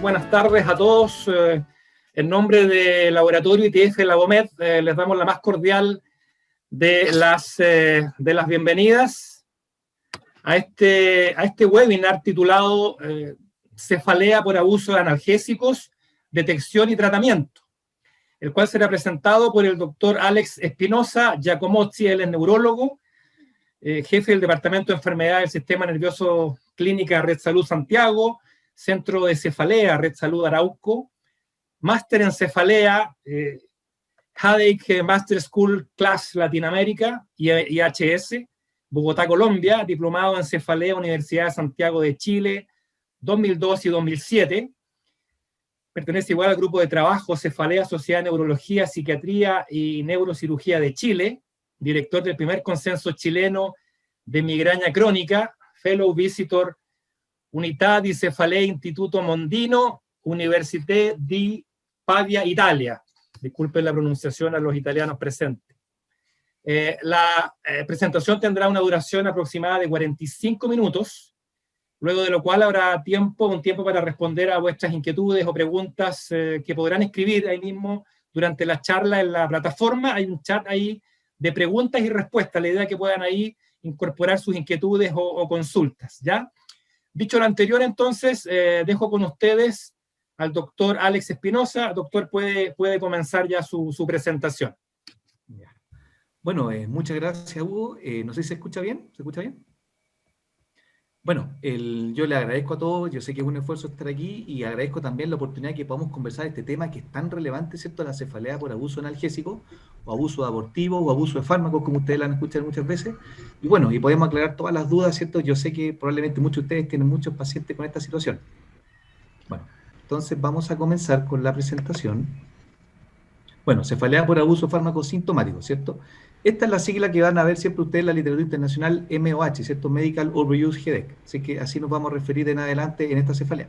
Buenas tardes a todos. En nombre del Laboratorio ITF Labomed, les damos la más cordial de las bienvenidas a este webinar titulado Cefalea por abuso de analgésicos, detección y tratamiento, el cual será presentado por el doctor Alex Espinosa Giacomozzi. Él es neurólogo, jefe del Departamento de Enfermedades del Sistema Nervioso Clínica Red Salud Santiago, Centro de Cefalea Red Salud Arauco, máster en cefalea, Headache Master School Class Latinoamérica, IHS, Bogotá, Colombia, diplomado en cefalea, Universidad de Santiago de Chile, 2002 y 2007. Pertenece igual al grupo de trabajo Cefalea, Sociedad de Neurología, Psiquiatría y Neurocirugía de Chile, director del primer consenso chileno de migraña crónica, fellow visitor Unità di Cefalea Instituto Mondino, Université di Pavia, Italia. Disculpen la pronunciación a los italianos presentes. La presentación tendrá una duración aproximada de 45 minutos, luego de lo cual habrá un tiempo para responder a vuestras inquietudes o preguntas que podrán escribir ahí mismo durante la charla en la plataforma. Hay un chat ahí de preguntas y respuestas. La idea es que puedan ahí incorporar sus inquietudes o consultas, ¿ya? Dicho lo anterior, entonces, dejo con ustedes al doctor Alex Espinosa. Doctor, puede comenzar ya su presentación. Bueno, muchas gracias, Hugo. No sé si se escucha bien. ¿Se escucha bien? Bueno, yo le agradezco a todos. Yo sé que es un esfuerzo estar aquí y agradezco también la oportunidad de que podamos conversar este tema que es tan relevante, ¿cierto? La cefalea por abuso analgésico, o abuso abortivo, o abuso de fármacos, como ustedes la han escuchado muchas veces. Y bueno, y podemos aclarar todas las dudas, ¿cierto? Yo sé que probablemente muchos de ustedes tienen muchos pacientes con esta situación. Bueno, entonces vamos a comenzar con la presentación. Bueno, cefalea por abuso de fármacos sintomáticos, ¿cierto? Esta es la sigla que van a ver siempre ustedes en la literatura internacional MOH, ¿cierto? Medical Overuse Headache. Así que así nos vamos a referir en adelante en esta cefalea.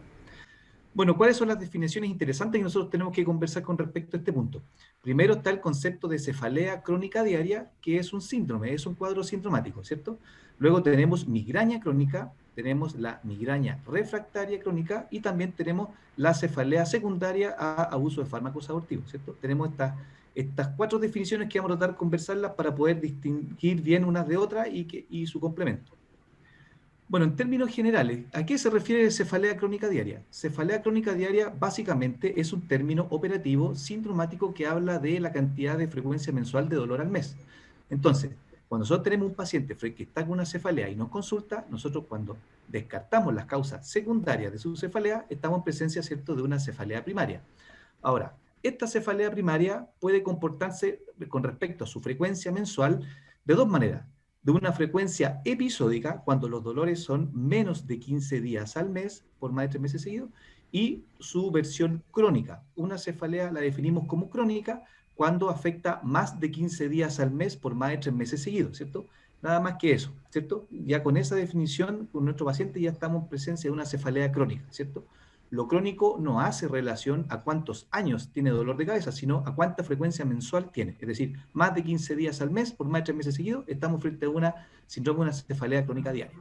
Bueno, ¿cuáles son las definiciones interesantes que nosotros tenemos que conversar con respecto a este punto? Primero está el concepto de cefalea crónica diaria, que es un síndrome, es un cuadro sindromático, ¿cierto? Luego tenemos migraña crónica, tenemos la migraña refractaria crónica y también tenemos la cefalea secundaria a abuso de fármacos abortivos, ¿cierto? Tenemos estas cuatro definiciones que vamos a tratar de conversarlas para poder distinguir bien unas de otras y su complemento. Bueno, en términos generales, ¿a qué se refiere cefalea crónica diaria? Cefalea crónica diaria básicamente es un término operativo sintomático que habla de la cantidad de frecuencia mensual de dolor al mes. Entonces, cuando nosotros tenemos un paciente que está con una cefalea y nos consulta, nosotros cuando descartamos las causas secundarias de su cefalea, estamos en presencia, ¿cierto?, de una cefalea primaria. Ahora, esta cefalea primaria puede comportarse con respecto a su frecuencia mensual de dos maneras. De una frecuencia episódica, cuando los dolores son menos de 15 días al mes, por más de 3 meses seguidos, y su versión crónica. Una cefalea la definimos como crónica cuando afecta más de 15 días al mes por más de 3 meses seguidos, ¿cierto? Nada más que eso, ¿cierto? Ya con esa definición, con nuestro paciente ya estamos en presencia de una cefalea crónica, ¿cierto? Lo crónico no hace relación a cuántos años tiene dolor de cabeza, sino a cuánta frecuencia mensual tiene. Es decir, más de 15 días al mes, por más de 3 meses seguidos, estamos frente a una síndrome de una cefalea crónica diaria.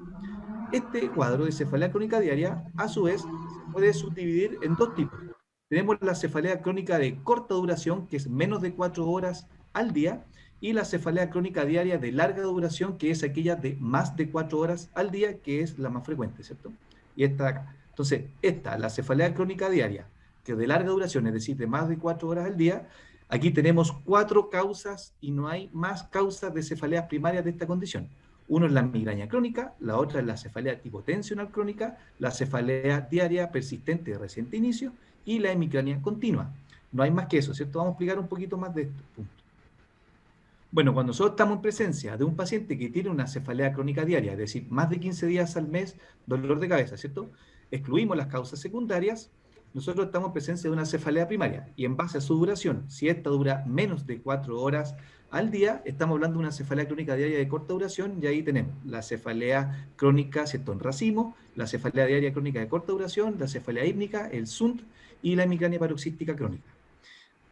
Este cuadro de cefalea crónica diaria, a su vez, se puede subdividir en dos tipos. Tenemos la cefalea crónica de corta duración, que es menos de 4 horas al día, y la cefalea crónica diaria de larga duración, que es aquella de más de 4 horas al día, que es la más frecuente, ¿cierto? Y esta de acá. Entonces, la cefalea crónica diaria, que de larga duración, es decir, de más de 4 horas al día, aquí tenemos 4 causas y no hay más causas de cefaleas primarias de esta condición. Uno es la migraña crónica, la otra es la cefalea tipo tensional crónica, la cefalea diaria persistente de reciente inicio y la hemicrania continua. No hay más que eso, ¿cierto? Vamos a explicar un poquito más de esto. Bueno, cuando nosotros estamos en presencia de un paciente que tiene una cefalea crónica diaria, es decir, más de 15 días al mes, dolor de cabeza, ¿cierto? Excluimos las causas secundarias, nosotros estamos en presencia de una cefalea primaria y en base a su duración, si esta dura menos de 4 horas al día, estamos hablando de una cefalea crónica diaria de corta duración y ahí tenemos la cefalea crónica, ¿cierto?, en racimo, la cefalea diaria crónica de corta duración, la cefalea hípnica, el SUNT y la hemicrania paroxística crónica.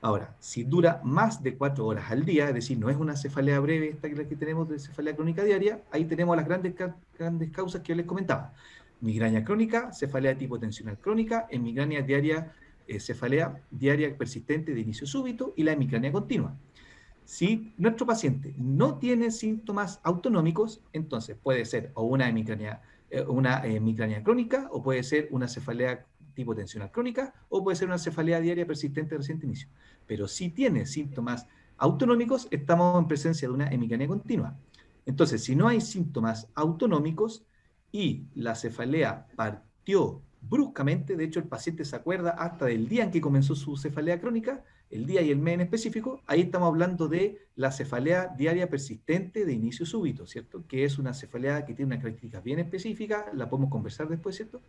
Ahora, si dura más de 4 horas al día, es decir, no es una cefalea breve esta que tenemos de cefalea crónica diaria, ahí tenemos las grandes causas que yo les comentaba. migraña crónica, cefalea tipo tensional crónica, hemicrania diaria, cefalea diaria persistente de inicio súbito y la hemicrania continua. Si nuestro paciente no tiene síntomas autonómicos, entonces puede ser o una hemicrania crónica, o puede ser una cefalea tipo tensional crónica, o puede ser una cefalea diaria persistente de reciente inicio. Pero si tiene síntomas autonómicos, estamos en presencia de una hemicrania continua. Entonces, si no hay síntomas autonómicos y la cefalea partió bruscamente, de hecho el paciente se acuerda hasta del día en que comenzó su cefalea crónica, el día y el mes en específico, ahí estamos hablando de la cefalea diaria persistente de inicio súbito, ¿cierto? Que es una cefalea que tiene una característica bien específica, la podemos conversar después, ¿cierto?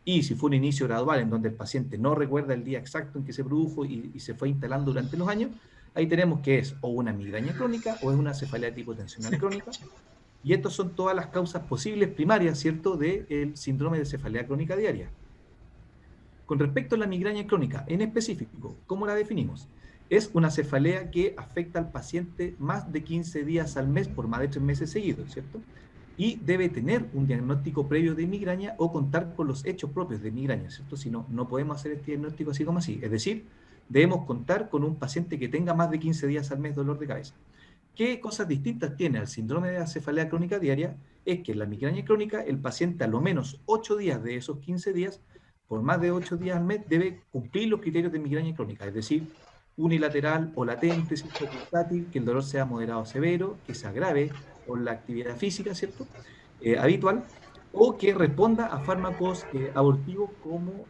Y si fue un inicio gradual en donde el paciente no recuerda el día exacto en que se produjo y se fue instalando durante los años, ahí tenemos que es o una migraña crónica o es una cefalea tipo tensional crónica. Y estas son todas las causas posibles primarias, ¿cierto?, del síndrome de cefalea crónica diaria. Con respecto a la migraña crónica, en específico, ¿cómo la definimos? Es una cefalea que afecta al paciente más de 15 días al mes por más de 3 meses seguidos, ¿cierto? Y debe tener un diagnóstico previo de migraña o contar con los hechos propios de migraña, ¿cierto? Si no, no podemos hacer este diagnóstico así como así. Es decir, debemos contar con un paciente que tenga más de 15 días al mes dolor de cabeza. ¿Qué cosas distintas tiene al síndrome de la cefalea crónica diaria? Es que en la migraña crónica el paciente a lo menos 8 días de esos 15 días, por más de 8 días al mes, debe cumplir los criterios de migraña crónica, es decir, unilateral o latente, ¿cierto? Pulsátil, que el dolor sea moderado o severo, que se agrave por la actividad física, ¿cierto? Habitual, o que responda a fármacos abortivos como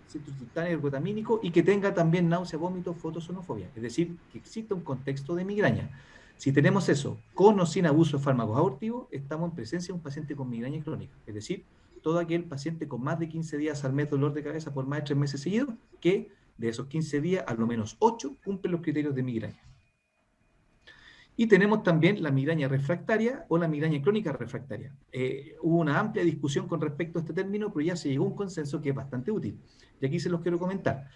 citrusitán ergotamínico y que tenga también náusea, vómito, fotosonofobia, es decir, que exista un contexto de migraña. Si tenemos eso con o sin abuso de fármacos abortivos, estamos en presencia de un paciente con migraña crónica, es decir, todo aquel paciente con más de 15 días al mes dolor de cabeza por más de 3 meses seguidos, que de esos 15 días, a lo menos 8 cumplen los criterios de migraña. Y tenemos también la migraña refractaria o la migraña crónica refractaria. Hubo una amplia discusión con respecto a este término, pero ya se llegó a un consenso que es bastante útil. Y aquí se los quiero comentar.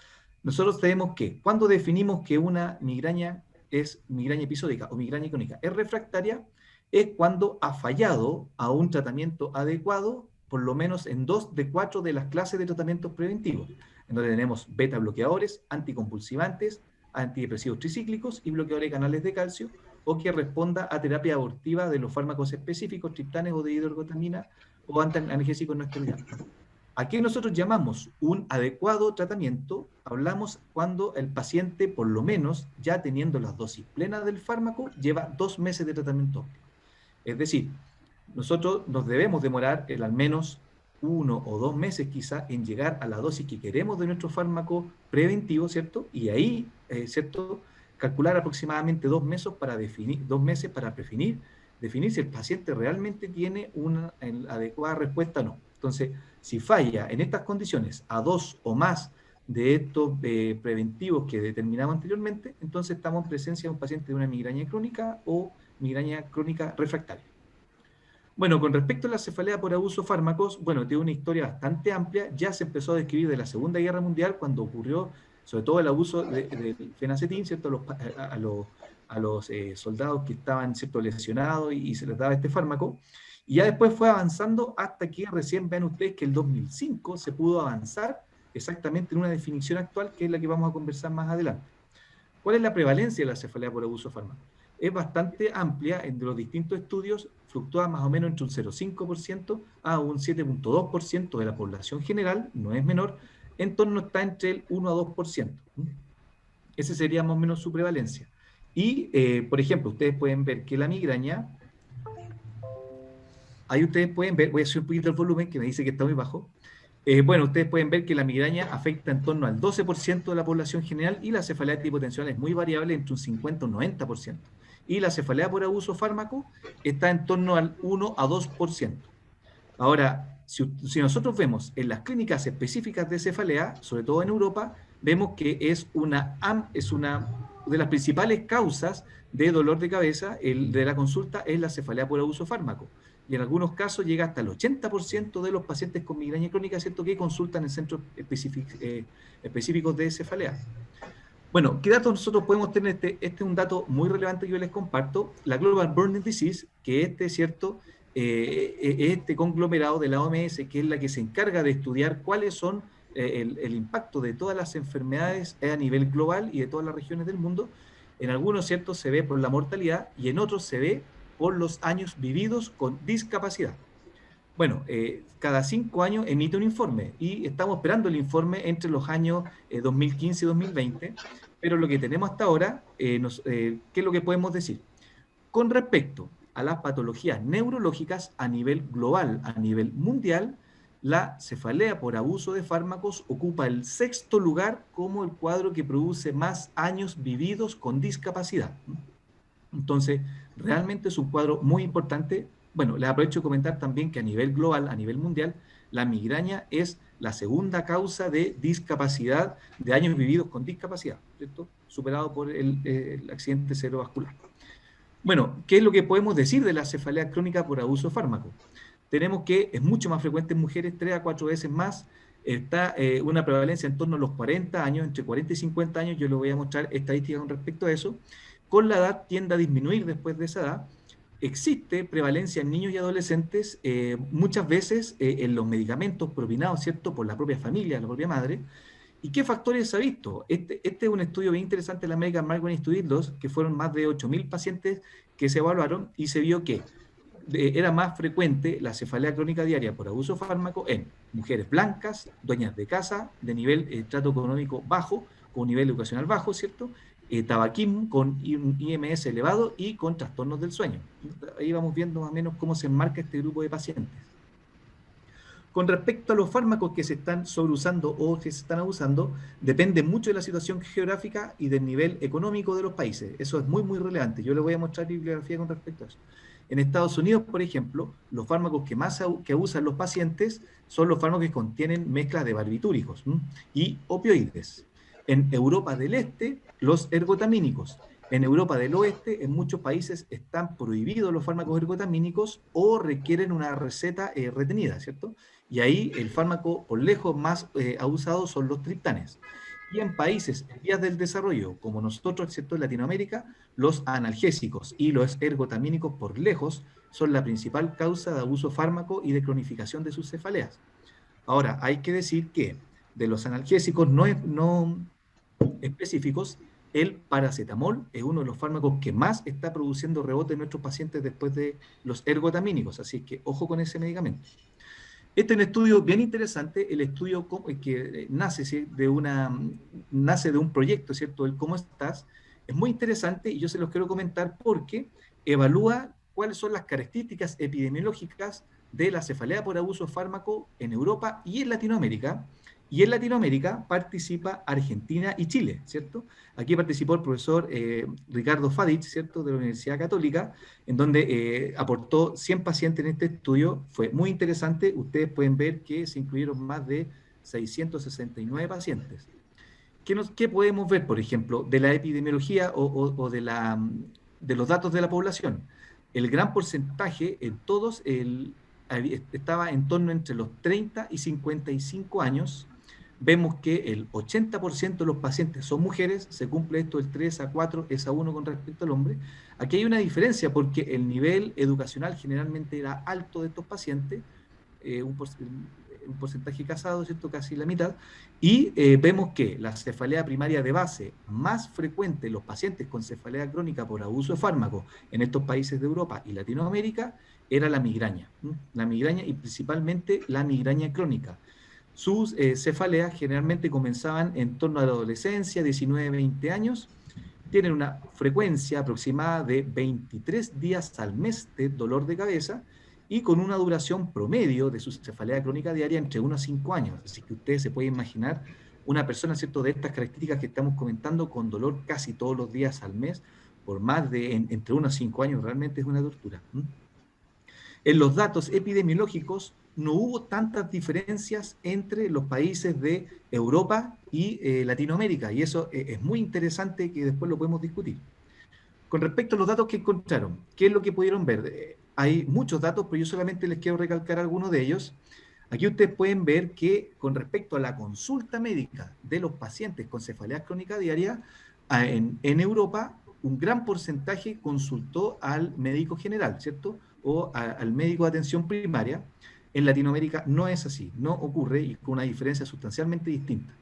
Nosotros tenemos que, cuando definimos que una migraña es migraña episódica o migraña crónica es refractaria, es cuando ha fallado a un tratamiento adecuado, por lo menos en 2 de 4 de las clases de tratamientos preventivos, en donde tenemos beta bloqueadores, anticonvulsivantes, antidepresivos tricíclicos y bloqueadores de canales de calcio, o que responda a terapia abortiva de los fármacos específicos, triptanes o de hidroergotamina o analgésicos no esteroidales. ¿A qué nosotros llamamos un adecuado tratamiento? Hablamos cuando el paciente, por lo menos, ya teniendo las dosis plenas del fármaco, lleva 2 meses de tratamiento óptimo. Es decir, nosotros nos debemos demorar al menos 1 o 2 meses quizá en llegar a la dosis que queremos de nuestro fármaco preventivo, ¿cierto? Y ahí, ¿cierto?, calcular aproximadamente 2 meses para definir, definir si el paciente realmente tiene una adecuada respuesta o no. Entonces, si falla en estas condiciones a 2 o más de estos preventivos que determinamos anteriormente, entonces estamos en presencia de un paciente de una migraña crónica o migraña crónica refractaria. Bueno, con respecto a la cefalea por abuso de fármacos, bueno, tiene una historia bastante amplia. Ya se empezó a describir de la Segunda Guerra Mundial, cuando ocurrió sobre todo el abuso de fenacetín, ¿cierto?, a los soldados que estaban, ¿cierto?, lesionados y se les daba este fármaco. Y ya después fue avanzando hasta que recién vean ustedes que el 2005 se pudo avanzar exactamente en una definición actual, que es la que vamos a conversar más adelante. ¿Cuál es la prevalencia de la cefalea por abuso de fármacos? Es bastante amplia, entre los distintos estudios fluctúa más o menos entre un 0,5% a un 7,2% de la población general, no es menor, en torno está entre el 1 a 2%. Ese sería más o menos su prevalencia. Y, por ejemplo, ustedes pueden ver que la migraña, ahí ustedes pueden ver, voy a subir un poquito el volumen, que me dice que está muy bajo. Bueno, ustedes pueden ver que la migraña afecta en torno al 12% de la población general y la cefalea tipo tensional es muy variable, entre un 50 y un 90%. Y la cefalea por abuso fármaco está en torno al 1 a 2%. Ahora, si nosotros vemos en las clínicas específicas de cefalea, sobre todo en Europa, vemos que es una de las principales causas de dolor de cabeza de la consulta es la cefalea por abuso fármaco. Y en algunos casos llega hasta el 80% de los pacientes con migraña crónica, ¿cierto?, que consultan en centros específicos de cefalea. Bueno, ¿qué datos nosotros podemos tener? Este es un dato muy relevante que yo les comparto. La Global Burning Disease, que ¿cierto?, este conglomerado de la OMS, que es la que se encarga de estudiar cuáles son el impacto de todas las enfermedades a nivel global y de todas las regiones del mundo. En algunos, ¿cierto?, se ve por la mortalidad y en otros se ve por los años vividos con discapacidad. Bueno, cada 5 años emite un informe y estamos esperando el informe entre los años 2015 y 2020, pero lo que tenemos hasta ahora, ¿qué es lo que podemos decir? Con respecto a las patologías neurológicas a nivel global, a nivel mundial, la cefalea por abuso de fármacos ocupa el 6º lugar como el cuadro que produce más años vividos con discapacidad. Entonces, realmente es un cuadro muy importante. Bueno, les aprovecho de comentar también que a nivel global, a nivel mundial, la migraña es la segunda causa de discapacidad, de años vividos con discapacidad, ¿cierto? Superado por el accidente cerebrovascular. Bueno, ¿qué es lo que podemos decir de la cefalea crónica por abuso de fármaco? Tenemos que es mucho más frecuente en mujeres, 3 a 4 veces más, está una prevalencia en torno a los 40 años, entre 40 y 50 años, yo les voy a mostrar estadísticas con respecto a eso. Con la edad tiende a disminuir después de esa edad. Existe prevalencia en niños y adolescentes, muchas veces en los medicamentos propinados, ¿cierto?, por la propia familia, la propia madre. ¿Y qué factores se ha visto? Este es un estudio bien interesante de la American Migraine Study 2, que fueron más de 8.000 pacientes que se evaluaron y se vio que era más frecuente la cefalea crónica diaria por abuso de fármaco en mujeres blancas, dueñas de casa, de nivel trato económico bajo, con nivel educacional bajo, ¿cierto? Tabaquismo, con un IMS elevado y con trastornos del sueño. Ahí vamos viendo más o menos cómo se enmarca este grupo de pacientes. Con respecto a los fármacos que se están sobreusando o que se están abusando, depende mucho de la situación geográfica y del nivel económico de los países. Eso es muy, muy relevante. Yo les voy a mostrar bibliografía con respecto a eso. En Estados Unidos, por ejemplo, los fármacos que más que abusan los pacientes son los fármacos que contienen mezclas de barbitúricos y opioides. En Europa del Este, los ergotamínicos. En Europa del Oeste, en muchos países están prohibidos los fármacos ergotamínicos o requieren una receta retenida, ¿cierto? Y ahí el fármaco por lejos más abusado son los triptanes. Y en países en vías del desarrollo, como nosotros, excepto en Latinoamérica, los analgésicos y los ergotamínicos por lejos son la principal causa de abuso fármaco y de cronificación de sus cefaleas. Ahora, hay que decir que de los analgésicos no específicos, el paracetamol es uno de los fármacos que más está produciendo rebote en nuestros pacientes después de los ergotamínicos, así que ojo con ese medicamento. Este es un estudio bien interesante, el estudio que nace de un proyecto, ¿cierto? El ¿Cómo estás? Es muy interesante y yo se los quiero comentar porque evalúa cuáles son las características epidemiológicas de la cefalea por abuso de fármaco en Europa y en Latinoamérica. Y en Latinoamérica participa Argentina y Chile, ¿cierto? Aquí participó el profesor Ricardo Fadich, ¿cierto?, de la Universidad Católica, en donde aportó 100 pacientes en este estudio. Fue muy interesante. Ustedes pueden ver que se incluyeron más de 669 pacientes. ¿Qué podemos ver, por ejemplo, de la epidemiología o de los datos de la población? El gran porcentaje en todos estaba en torno entre los 30 y 55 años. Vemos que el 80% de los pacientes son mujeres, se cumple esto el 3 a 4, es a 1 con respecto al hombre. Aquí hay una diferencia porque el nivel educacional generalmente era alto de estos pacientes, un porcentaje casado, ¿cierto?, casi la mitad, y vemos que la cefalea primaria de base más frecuente en los pacientes con cefalea crónica por abuso de fármacos en estos países de Europa y Latinoamérica era la migraña y principalmente la migraña crónica. Sus cefaleas generalmente comenzaban en torno a la adolescencia, 19, 20 años, tienen una frecuencia aproximada de 23 días al mes de dolor de cabeza y con una duración promedio de su cefalea crónica diaria entre 1 a 5 años. Así que ustedes se pueden imaginar una persona, ¿cierto?, de estas características que estamos comentando con dolor casi todos los días al mes por más de entre 1 a 5 años, realmente es una tortura. En los datos epidemiológicos no hubo tantas diferencias entre los países de Europa y Latinoamérica, y eso es muy interesante que después lo podemos discutir. Con respecto a los datos que encontraron, ¿qué es lo que pudieron ver? Hay muchos datos, pero yo solamente les quiero recalcar algunos de ellos. Aquí ustedes pueden ver que con respecto a la consulta médica de los pacientes con cefalea crónica diaria, en Europa un gran porcentaje consultó al médico general, ¿cierto? O al médico de atención primaria. En Latinoamérica no es así, no ocurre y con una diferencia sustancialmente distinta.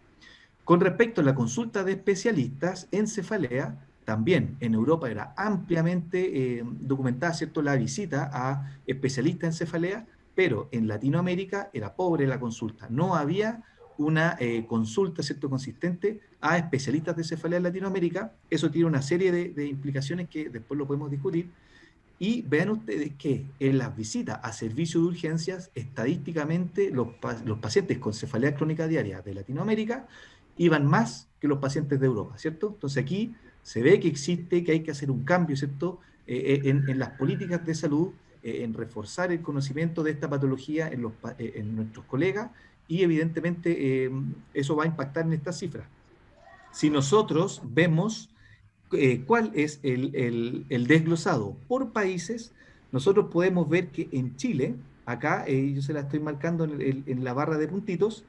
Con respecto a la consulta de especialistas en cefalea, también en Europa era ampliamente documentada, ¿cierto?, la visita a especialistas en cefalea, pero en Latinoamérica era pobre la consulta. No había una consulta, ¿cierto?, consistente a especialistas de cefalea en Latinoamérica. Eso tiene una serie de implicaciones que después lo podemos discutir. Y vean ustedes que en las visitas a servicios de urgencias, estadísticamente los pacientes con cefalea crónica diaria de Latinoamérica iban más que los pacientes de Europa, ¿cierto? Entonces aquí se ve que existe, que hay que hacer un cambio, ¿cierto? En las políticas de salud, en reforzar el conocimiento de esta patología en nuestros colegas y evidentemente eso va a impactar en estas cifras. Si nosotros vemos cuál es el desglosado por países, nosotros podemos ver que en Chile, acá yo se la estoy marcando en la barra de puntitos,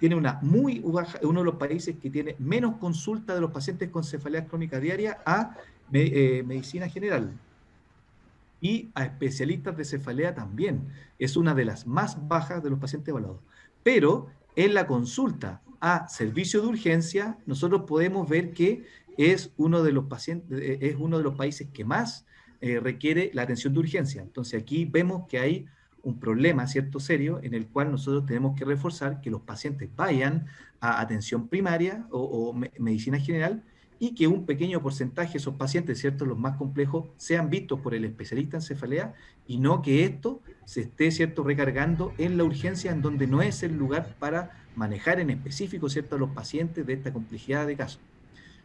tiene una muy baja, uno de los países que tiene menos consulta de los pacientes con cefalea crónica diaria a medicina general y a especialistas de cefalea también. Es una de las más bajas de los pacientes evaluados. Pero en la consulta a servicio de urgencia, nosotros podemos ver que es uno de los pacientes, es uno de los países que más requiere la atención de urgencia. Entonces aquí vemos que hay un problema, ¿cierto?, serio, en el cual nosotros tenemos que reforzar que los pacientes vayan a atención primaria o medicina general y que un pequeño porcentaje de esos pacientes, ¿cierto?, los más complejos, sean vistos por el especialista en cefalea y no que esto se esté, ¿cierto?, recargando en la urgencia en donde no es el lugar para manejar en específico, ¿cierto?, a los pacientes de esta complejidad de casos.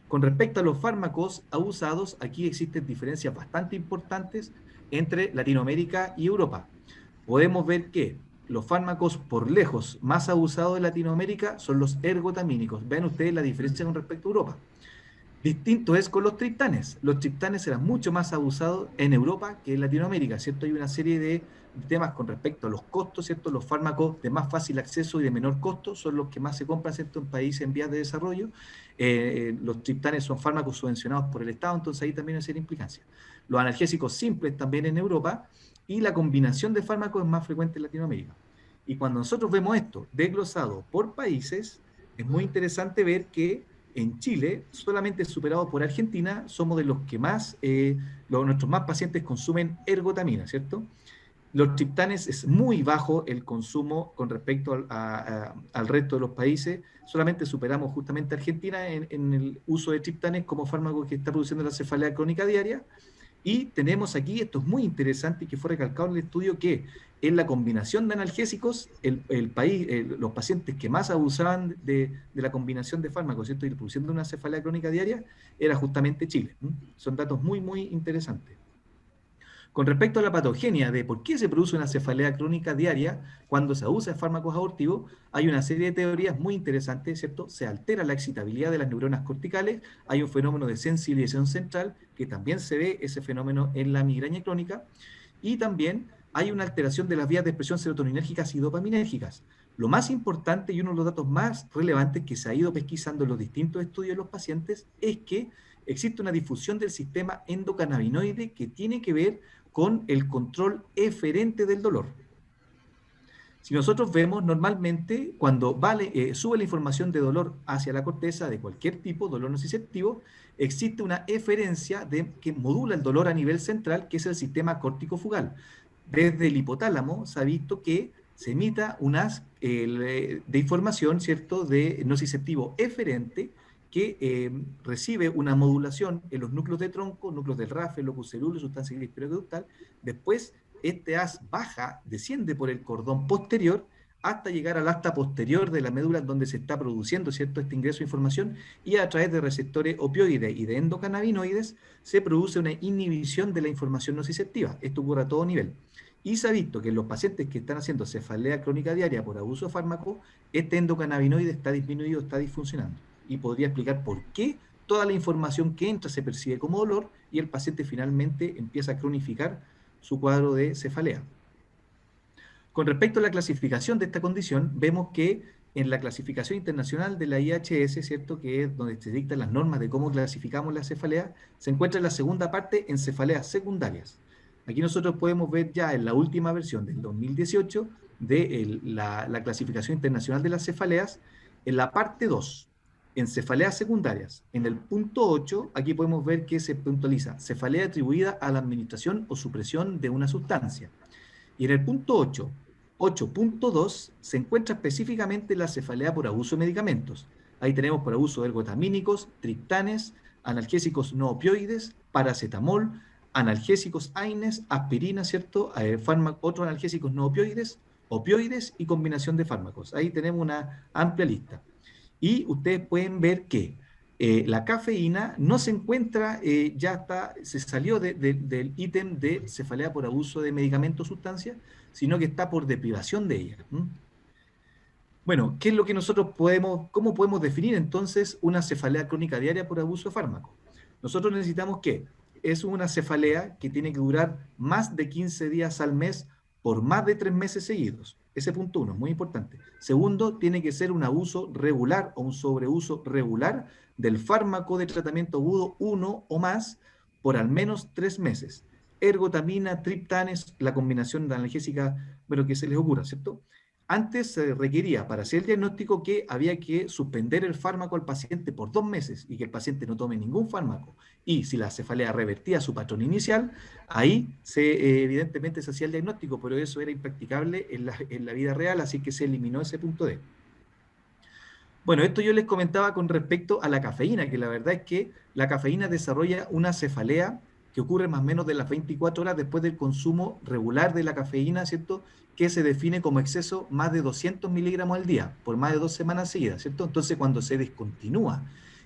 Con respecto a los fármacos abusados, aquí existen diferencias bastante importantes entre Latinoamérica y Europa. Podemos ver que los fármacos por lejos más abusados de Latinoamérica son los ergotamínicos. Vean ustedes la diferencia con respecto a Europa. Distinto es con los triptanes. Los triptanes eran mucho más abusados en Europa que en Latinoamérica, ¿cierto? Hay una serie de temas con respecto a los costos, ¿cierto? Los fármacos de más fácil acceso y de menor costo son los que más se compran, ¿cierto?, en países en vías de desarrollo. Los triptanes son fármacos subvencionados por el Estado, entonces ahí también hay seria implicancia. Los analgésicos simples también en Europa y la combinación de fármacos es más frecuente en Latinoamérica. Y cuando nosotros vemos esto desglosado por países, es muy interesante ver que en Chile, solamente superado por Argentina, somos de los que más, nuestros más pacientes consumen ergotamina, ¿cierto? Los triptanes es muy bajo el consumo con respecto al resto de los países. Solamente superamos justamente a Argentina en el uso de triptanes como fármaco que está produciendo la cefalea crónica diaria. Y tenemos aquí, esto es muy interesante y que fue recalcado en el estudio, que en la combinación de analgésicos, los pacientes que más abusaban de la combinación de fármacos, ¿cierto?, y produciendo una cefalea crónica diaria, era justamente Chile. Son datos muy, muy interesantes. Con respecto a la patogenia de por qué se produce una cefalea crónica diaria cuando se abusa de fármacos abortivos, hay una serie de teorías muy interesantes, ¿cierto? Se altera la excitabilidad de las neuronas corticales, hay un fenómeno de sensibilización central, que también se ve ese fenómeno en la migraña crónica, y también hay una alteración de las vías de expresión serotoninérgicas y dopaminérgicas. Lo más importante y uno de los datos más relevantes que se ha ido pesquisando en los distintos estudios de los pacientes es que existe una difusión del sistema endocannabinoide que tiene que ver con el control eferente del dolor. Si nosotros vemos normalmente cuando sube la información de dolor hacia la corteza de cualquier tipo, dolor nociceptivo, existe una eferencia que modula el dolor a nivel central, que es el sistema córtico-fugal. Desde el hipotálamo se ha visto que se emita unas de información, ¿cierto?, de nociceptivo eferente que recibe una modulación en los núcleos de tronco, núcleos del RAF, el locus ceruleus, sustancia gris periaqueductal. Después, este haz baja, desciende por el cordón posterior hasta llegar al asta posterior de la médula donde se está produciendo, ¿cierto?, este ingreso de información, y a través de receptores opioides y de endocannabinoides se produce una inhibición de la información nociceptiva. Esto ocurre a todo nivel. Y se ha visto que en los pacientes que están haciendo cefalea crónica diaria por abuso de fármaco, este endocannabinoide está disminuido, está disfuncionando. Y podría explicar por qué toda la información que entra se percibe como dolor y el paciente finalmente empieza a cronificar su cuadro de cefalea. Con respecto a la clasificación de esta condición, vemos que en la clasificación internacional de la IHS, ¿cierto?, que es donde se dictan las normas de cómo clasificamos las cefaleas, se encuentra en la segunda parte en cefaleas secundarias. Aquí nosotros podemos ver ya en la última versión del 2018 de la clasificación internacional de las cefaleas, en la parte 2, en cefaleas secundarias, en el punto 8, aquí podemos ver que se puntualiza cefalea atribuida a la administración o supresión de una sustancia. Y en el punto 8, 8.2, se encuentra específicamente la cefalea por abuso de medicamentos. Ahí tenemos por abuso de ergotamínicos, triptanes, analgésicos no opioides, paracetamol, analgésicos AINES, aspirina, ¿cierto? Otros analgésicos no opioides, opioides y combinación de fármacos. Ahí tenemos una amplia lista. Y ustedes pueden ver que la cafeína no se encuentra, ya está, se salió del ítem de cefalea por abuso de medicamentos o sustancias, sino que está por deprivación de ella. Bueno, ¿qué es lo que nosotros cómo podemos definir entonces una cefalea crónica diaria por abuso de fármaco? Nosotros necesitamos que es una cefalea que tiene que durar más de 15 días al mes por más de 3 meses seguidos. Ese punto uno es muy importante. Segundo, tiene que ser un abuso regular o un sobreuso regular del fármaco de tratamiento agudo 1 o más por al menos 3 meses. Ergotamina, triptanes, la combinación de analgésica, bueno, que se les ocurra, ¿cierto? Antes se requería para hacer el diagnóstico que había que suspender el fármaco al paciente por 2 meses y que el paciente no tome ningún fármaco. Y si la cefalea revertía su patrón inicial, ahí evidentemente se hacía el diagnóstico, pero eso era impracticable en la vida real, así que se eliminó ese punto D. Bueno, esto yo les comentaba con respecto a la cafeína, que la verdad es que la cafeína desarrolla una cefalea que ocurre más o menos de las 24 horas después del consumo regular de la cafeína, ¿cierto? Que se define como exceso más de 200 miligramos al día, por más de 2 semanas seguidas, ¿cierto? Entonces, cuando se descontinúa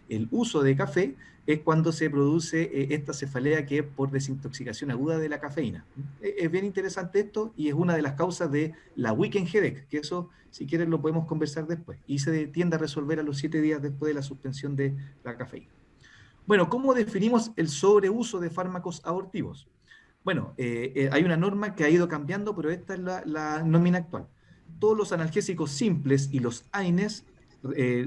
el uso de café, es cuando se produce esta cefalea que es por desintoxicación aguda de la cafeína. Es bien interesante esto y es una de las causas de la weekend headache, que eso, si quieren, lo podemos conversar después. Y se tiende a resolver a los 7 días después de la suspensión de la cafeína. Bueno, ¿cómo definimos el sobreuso de fármacos abortivos? Bueno, hay una norma que ha ido cambiando, pero esta es la nómina actual. Todos los analgésicos simples y los AINES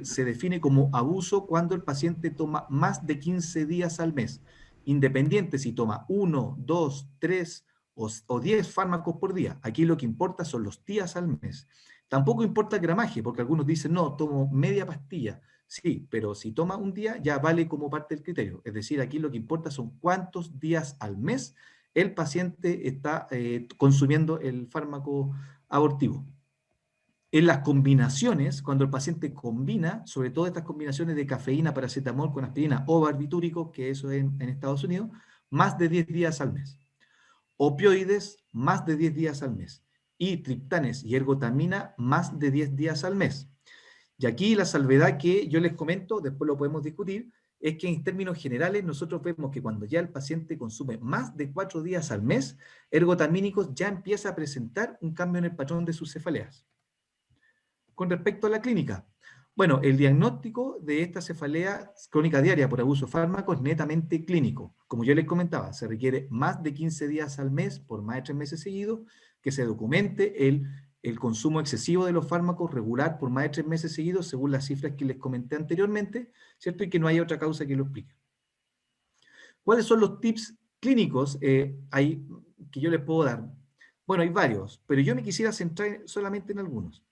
se define como abuso cuando el paciente toma más de 15 días al mes, independiente si toma 1, 2, 3 o 10 fármacos por día. Aquí lo que importa son los días al mes. Tampoco importa el gramaje, porque algunos dicen, no, tomo media pastilla. Sí, pero si toma un día ya vale como parte del criterio. Es decir, aquí lo que importa son cuántos días al mes el paciente está consumiendo el fármaco abortivo. En las combinaciones, cuando el paciente combina, sobre todo estas combinaciones de cafeína, paracetamol con aspirina o barbitúrico, que eso es en Estados Unidos, más de 10 días al mes. Opioides, más de 10 días al mes. Y triptanes y ergotamina, más de 10 días al mes. Y aquí la salvedad que yo les comento, después lo podemos discutir, es que en términos generales nosotros vemos que cuando ya el paciente consume más de 4 días al mes, ergotamínicos ya empieza a presentar un cambio en el patrón de sus cefaleas. Con respecto a la clínica, bueno, el diagnóstico de esta cefalea crónica diaria por abuso de fármacos es netamente clínico. Como yo les comentaba, se requiere más de 15 días al mes por más de 3 meses seguidos, que se documente el consumo excesivo de los fármacos regular por más de 3 meses seguidos, según las cifras que les comenté anteriormente, ¿cierto? Y que no haya otra causa que lo explique. ¿Cuáles son los tips clínicos que yo les puedo dar? Bueno, hay varios, pero yo me quisiera centrar solamente en algunos.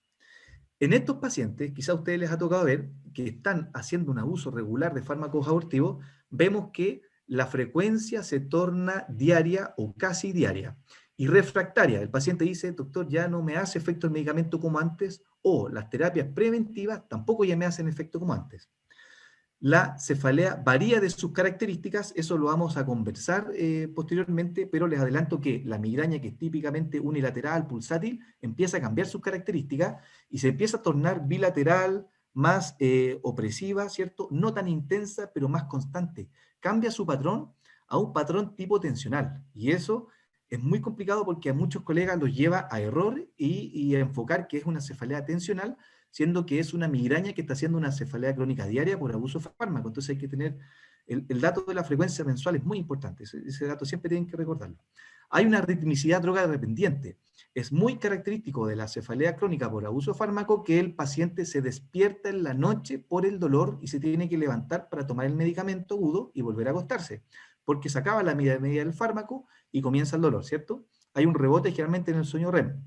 En estos pacientes, quizá a ustedes les ha tocado ver que están haciendo un abuso regular de fármacos abortivos, vemos que la frecuencia se torna diaria o casi diaria y refractaria. El paciente dice, doctor, ya no me hace efecto el medicamento como antes, o las terapias preventivas tampoco ya me hacen efecto como antes. La cefalea varía de sus características, eso lo vamos a conversar posteriormente, pero les adelanto que la migraña, que es típicamente unilateral, pulsátil, empieza a cambiar sus características y se empieza a tornar bilateral, más opresiva, ¿cierto? No tan intensa, pero más constante. Cambia su patrón a un patrón tipo tensional y eso es muy complicado porque a muchos colegas los lleva a error y a enfocar que es una cefalea tensional, siendo que es una migraña que está haciendo una cefalea crónica diaria por abuso de fármaco. Entonces hay que tener, el dato de la frecuencia mensual es muy importante, ese dato siempre tienen que recordarlo. Hay una ritmicidad droga dependiente. Es muy característico de la cefalea crónica por abuso de fármaco que el paciente se despierta en la noche por el dolor y se tiene que levantar para tomar el medicamento agudo y volver a acostarse, porque se acaba la media del fármaco y comienza el dolor, ¿cierto? Hay un rebote generalmente en el sueño REM.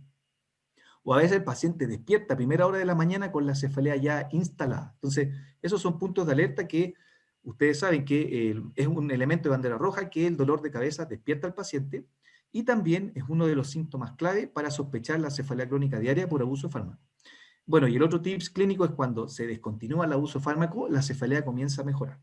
O a veces el paciente despierta a primera hora de la mañana con la cefalea ya instalada. Entonces, esos son puntos de alerta que ustedes saben que es un elemento de bandera roja que el dolor de cabeza despierta al paciente y también es uno de los síntomas clave para sospechar la cefalea crónica diaria por abuso de fármaco. Bueno, y el otro tips clínico es cuando se descontinúa el abuso de fármaco, la cefalea comienza a mejorar.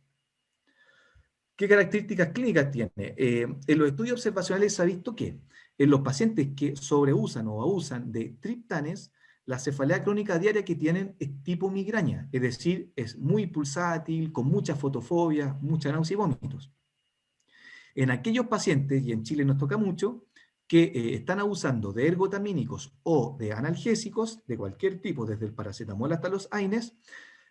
¿Qué características clínicas tiene? En los estudios observacionales se ha visto que en los pacientes que sobreusan o abusan de triptanes, la cefalea crónica diaria que tienen es tipo migraña, es decir, es muy pulsátil, con mucha fotofobia, mucha náusea y vómitos. En aquellos pacientes, y en Chile nos toca mucho, que están abusando de ergotamínicos o de analgésicos de cualquier tipo, desde el paracetamol hasta los AINES,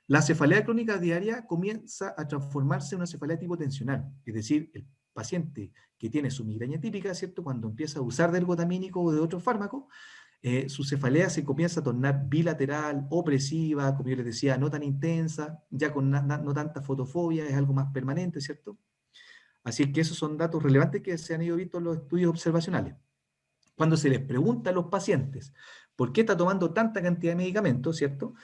la cefalea crónica diaria comienza a transformarse en una cefalea tipo tensional, es decir, el paciente que tiene su migraña típica, ¿cierto? Cuando empieza a usar de ergotamínico o de otro fármaco, su cefalea se comienza a tornar bilateral, opresiva, como yo les decía, no tan intensa, ya con no tanta fotofobia, es algo más permanente, ¿cierto? Así que esos son datos relevantes que se han ido viendo en los estudios observacionales. Cuando se les pregunta a los pacientes por qué está tomando tanta cantidad de medicamentos, ¿cierto?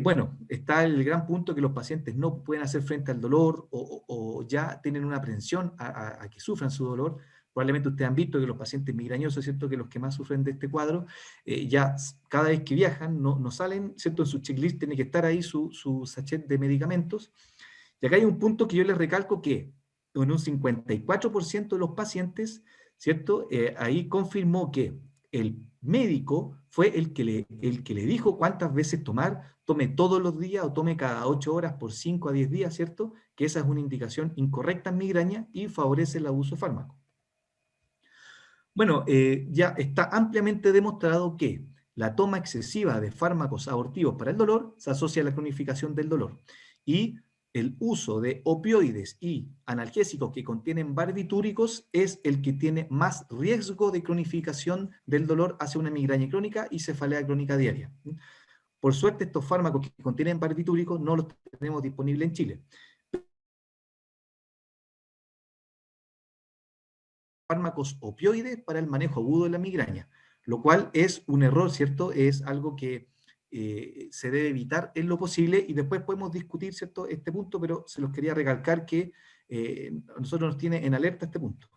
Bueno, está el gran punto que los pacientes no pueden hacer frente al dolor o ya tienen una aprensión a que sufran su dolor. Probablemente ustedes han visto que los pacientes migrañosos, ¿cierto? Que los que más sufren de este cuadro, ya cada vez que viajan no salen, ¿cierto? En su checklist tiene que estar ahí su sachet de medicamentos. Y acá hay un punto que yo les recalco que en un 54% de los pacientes, ¿cierto? Ahí confirmó que el médico fue el que le dijo cuántas veces tomar, tome todos los días o tome cada 8 horas por 5 a 10 días, ¿cierto? Que esa es una indicación incorrecta en migraña y favorece el abuso de fármaco. Bueno, ya está ampliamente demostrado que la toma excesiva de fármacos abortivos para el dolor se asocia a la cronificación del dolor. Y el uso de opioides y analgésicos que contienen barbitúricos es el que tiene más riesgo de cronificación del dolor hacia una migraña crónica y cefalea crónica diaria. Por suerte, estos fármacos que contienen barbitúricos no los tenemos disponibles en Chile. Fármacos opioides para el manejo agudo de la migraña, lo cual es un error, ¿cierto? Es algo que se debe evitar en lo posible y después podemos discutir, ¿cierto? Este punto, pero se los quería recalcar que a nosotros nos tiene en alerta este punto.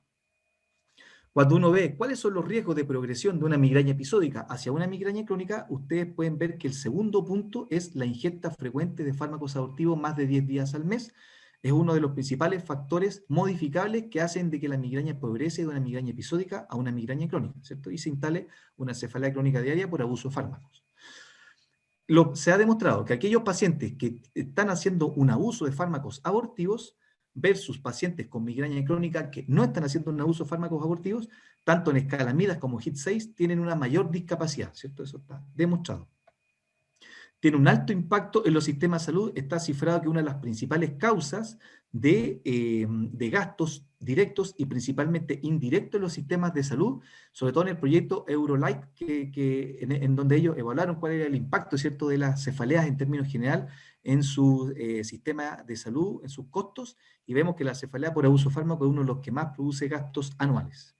Cuando uno ve cuáles son los riesgos de progresión de una migraña episódica hacia una migraña crónica, ustedes pueden ver que el segundo punto es la ingesta frecuente de fármacos abortivos más de 10 días al mes. Es uno de los principales factores modificables que hacen de que la migraña progrese de una migraña episódica a una migraña crónica, ¿cierto? Y se instale una cefalea crónica diaria por abuso de fármacos. Se ha demostrado que aquellos pacientes que están haciendo un abuso de fármacos abortivos versus pacientes con migraña crónica que no están haciendo un abuso de fármacos abortivos, tanto en escala MIDAS como HIT6, tienen una mayor discapacidad, ¿cierto? Eso está demostrado. Tiene un alto impacto en los sistemas de salud, está cifrado que una de las principales causas de gastos directos y principalmente indirectos en los sistemas de salud, sobre todo en el proyecto Eurolight, en donde ellos evaluaron cuál era el impacto, ¿cierto?, de las cefaleas en términos general en su sistema de salud, en sus costos, y vemos que la cefalea por abuso de fármaco es uno de los que más produce gastos anuales.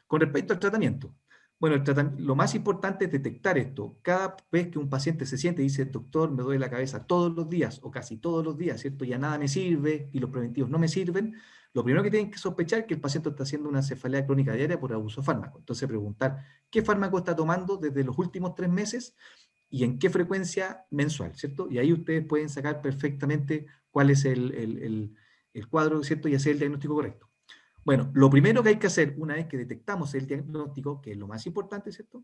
Con respecto al tratamiento, bueno, lo más importante es detectar esto. Cada vez que un paciente se siente y dice, doctor, me duele la cabeza todos los días o casi todos los días, ¿cierto? Ya nada me sirve y los preventivos no me sirven, lo primero que tienen que sospechar es que el paciente está haciendo una cefalea crónica diaria por abuso de fármaco. Entonces preguntar, ¿qué fármaco está tomando desde los últimos 3 meses y en qué frecuencia mensual, ¿cierto? Y ahí ustedes pueden sacar perfectamente cuál es el cuadro, ¿cierto? Y hacer el diagnóstico correcto. Bueno, lo primero que hay que hacer una vez que detectamos el diagnóstico, que es lo más importante, ¿cierto?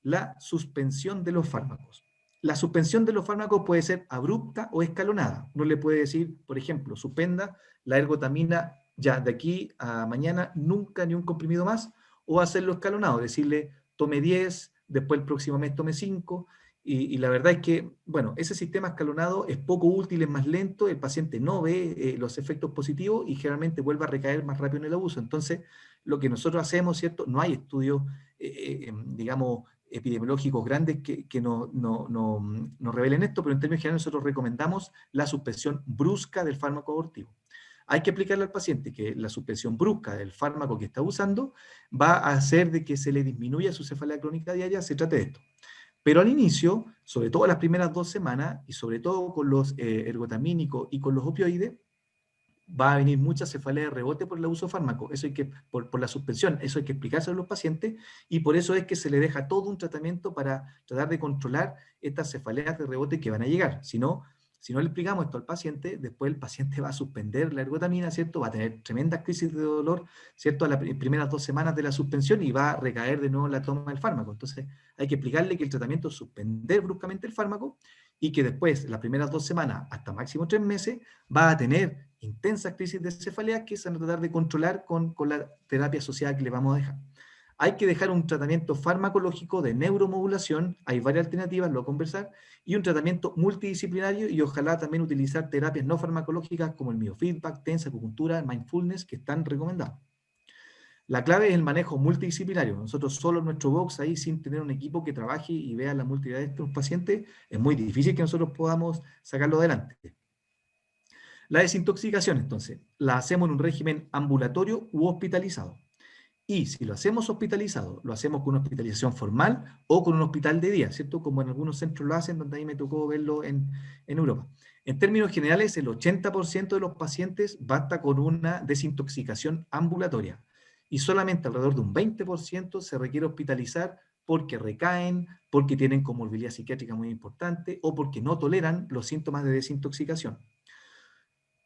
La suspensión de los fármacos. La suspensión de los fármacos puede ser abrupta o escalonada. Uno le puede decir, por ejemplo, suspenda la ergotamina ya de aquí a mañana, nunca ni un comprimido más, o hacerlo escalonado, decirle tome 10, después el próximo mes tome 5, y la verdad es que, bueno, ese sistema escalonado es poco útil, es más lento, el paciente no ve los efectos positivos y generalmente vuelve a recaer más rápido en el abuso. Entonces, lo que nosotros hacemos, ¿cierto? No hay estudios digamos, epidemiológicos grandes que nos revelen esto, pero en términos generales nosotros recomendamos la suspensión brusca del fármaco abortivo. Hay que explicarle al paciente que la suspensión brusca del fármaco que está usando va a hacer de que se le disminuya su cefalea crónica diaria, se trate de esto. Pero al inicio, sobre todo las primeras 2 semanas, y sobre todo con los ergotamínicos y con los opioides, va a venir mucha cefalea de rebote por el uso de fármaco, eso hay que, por la suspensión, eso hay que explicárselo a los pacientes, y por eso es que se le deja todo un tratamiento para tratar de controlar estas cefaleas de rebote que van a llegar. Si no le explicamos esto al paciente, después el paciente va a suspender la ergotamina, ¿cierto? Va a tener tremendas crisis de dolor, ¿cierto? A las primeras 2 semanas de la suspensión y va a recaer de nuevo la toma del fármaco. Entonces hay que explicarle que el tratamiento es suspender bruscamente el fármaco y que después, las primeras 2 semanas hasta máximo 3 meses, va a tener intensas crisis de cefalea que se van a tratar de controlar con la terapia asociada que le vamos a dejar. Hay que dejar un tratamiento farmacológico de neuromodulación, hay varias alternativas, lo voy a conversar, y un tratamiento multidisciplinario y ojalá también utilizar terapias no farmacológicas como el biofeedback, TENS, acupuntura, mindfulness, que están recomendados. La clave es el manejo multidisciplinario. Nosotros solo en nuestro box ahí, sin tener un equipo que trabaje y vea la multidad de estos pacientes, es muy difícil que nosotros podamos sacarlo adelante. La desintoxicación, entonces, la hacemos en un régimen ambulatorio u hospitalizado. Y si lo hacemos hospitalizado, lo hacemos con una hospitalización formal o con un hospital de día, ¿cierto? Como en algunos centros lo hacen, donde a mí me tocó verlo en Europa. En términos generales, el 80% de los pacientes basta con una desintoxicación ambulatoria y solamente alrededor de un 20% se requiere hospitalizar porque recaen, porque tienen comorbilidad psiquiátrica muy importante o porque no toleran los síntomas de desintoxicación.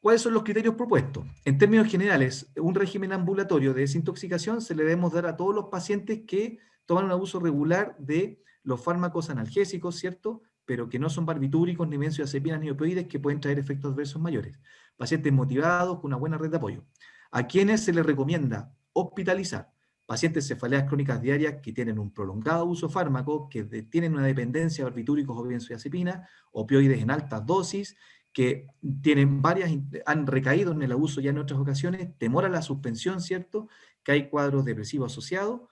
¿Cuáles son los criterios propuestos? En términos generales, un régimen ambulatorio de desintoxicación se le debemos dar a todos los pacientes que toman un abuso regular de los fármacos analgésicos, ¿cierto? Pero que no son barbitúricos, ni benzodiazepinas, ni opioides, que pueden traer efectos adversos mayores. Pacientes motivados, con una buena red de apoyo. ¿A quienes se les recomienda hospitalizar? Pacientes cefaleas crónicas diarias que tienen un prolongado uso de fármacos, que tienen una dependencia de barbitúricos o benzodiazepinas, opioides en altas dosis, que han recaído en el abuso ya en otras ocasiones, temor a la suspensión, ¿cierto? Que hay cuadros depresivos asociados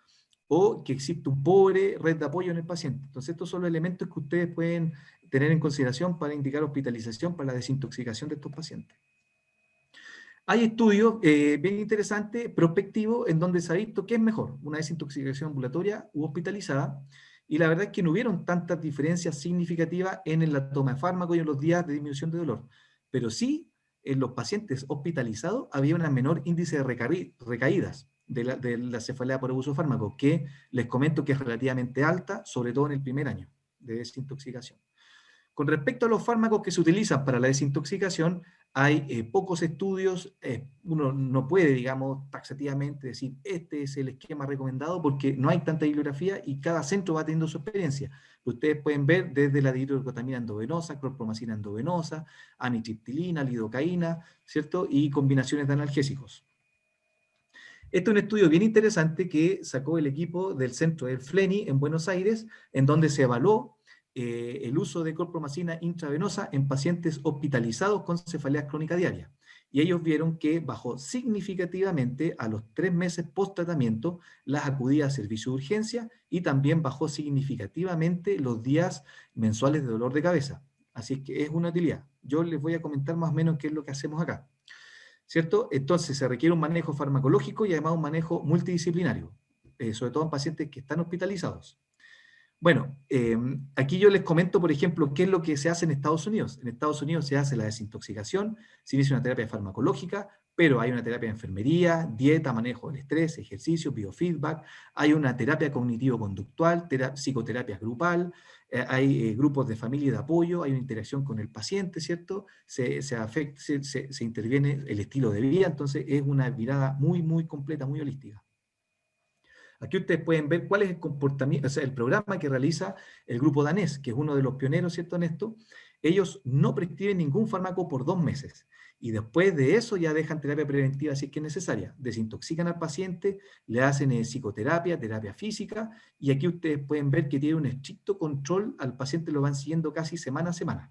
o que existe un pobre red de apoyo en el paciente. Entonces, estos son los elementos que ustedes pueden tener en consideración para indicar hospitalización para la desintoxicación de estos pacientes. Hay estudios bien interesantes, prospectivos, en donde se ha visto qué es mejor, una desintoxicación ambulatoria u hospitalizada, y la verdad es que no hubieron tantas diferencias significativas en la toma de fármacos y en los días de disminución de dolor, pero sí en los pacientes hospitalizados había un menor índice de recaídas de la cefalea por abuso de fármacos, que les comento que es relativamente alta, sobre todo en el primer año de desintoxicación. Con respecto a los fármacos que se utilizan para la desintoxicación, hay pocos estudios, uno no puede, digamos, taxativamente decir este es el esquema recomendado porque no hay tanta bibliografía y cada centro va teniendo su experiencia. Ustedes pueden ver desde la dihidroergotamina endovenosa, clorpromacina endovenosa, amitriptilina, lidocaína, ¿cierto? Y combinaciones de analgésicos. Este es un estudio bien interesante que sacó el equipo del centro del FLENI en Buenos Aires, en donde se evaluó el uso de clorpromacina intravenosa en pacientes hospitalizados con cefalea crónica diaria. Y ellos vieron que bajó significativamente a los 3 meses post-tratamiento las acudidas a servicio de urgencia y también bajó significativamente los días mensuales de dolor de cabeza. Así que es una utilidad. Yo les voy a comentar más o menos qué es lo que hacemos acá, ¿cierto? Entonces se requiere un manejo farmacológico y además un manejo multidisciplinario, sobre todo en pacientes que están hospitalizados. Bueno, aquí yo les comento, por ejemplo, qué es lo que se hace en Estados Unidos. En Estados Unidos se hace la desintoxicación, se inicia una terapia farmacológica, pero hay una terapia de enfermería, dieta, manejo del estrés, ejercicio, biofeedback, hay una terapia cognitivo-conductual, psicoterapia grupal, hay grupos de familia y de apoyo, hay una interacción con el paciente, ¿cierto? Se interviene el estilo de vida, entonces es una mirada muy, muy completa, muy holística. Aquí ustedes pueden ver cuál es el comportamiento, o sea, el programa que realiza el grupo danés, que es uno de los pioneros, ¿cierto?, en esto. Ellos no prescriben ningún fármaco por 2 meses. Y después de eso ya dejan terapia preventiva si es que es necesaria. Desintoxican al paciente, le hacen psicoterapia, terapia física, y aquí ustedes pueden ver que tiene un estricto control, al paciente lo van siguiendo casi semana a semana.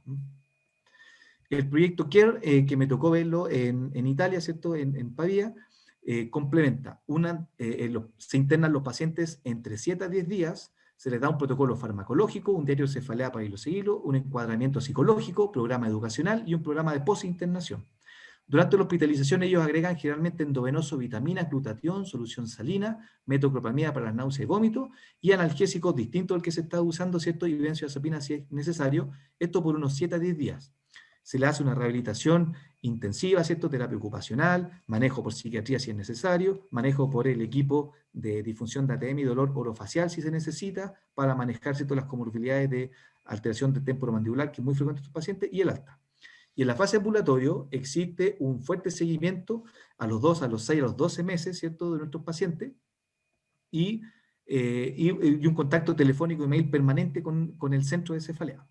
El proyecto CARE, que me tocó verlo en Italia, ¿cierto?, en Pavía, complementa. Se internan los pacientes entre 7 a 10 días, se les da un protocolo farmacológico, un diario de cefalea para irlo seguirlo, un encuadramiento psicológico, programa educacional y un programa de posinternación. Durante la hospitalización ellos agregan generalmente endovenoso vitaminas, glutatión, solución salina, metoclopramida para las náuseas y vómito y analgésicos distintos al que se está usando, ¿cierto? Y benzodiazepina si es necesario, esto por unos 7 a 10 días. Se le hace una rehabilitación intensiva, ¿cierto? Terapia ocupacional, manejo por psiquiatría si es necesario, manejo por el equipo de disfunción de ATM y dolor orofacial si se necesita, para manejar, ¿cierto?, las comorbilidades de alteración del temporomandibular, que es muy frecuente en estos pacientes, y el alta. Y en la fase ambulatorio existe un fuerte seguimiento a los 2, a los 6, a los 12 meses, ¿cierto?, de nuestros pacientes, y un contacto telefónico y mail permanente con el centro de cefalea.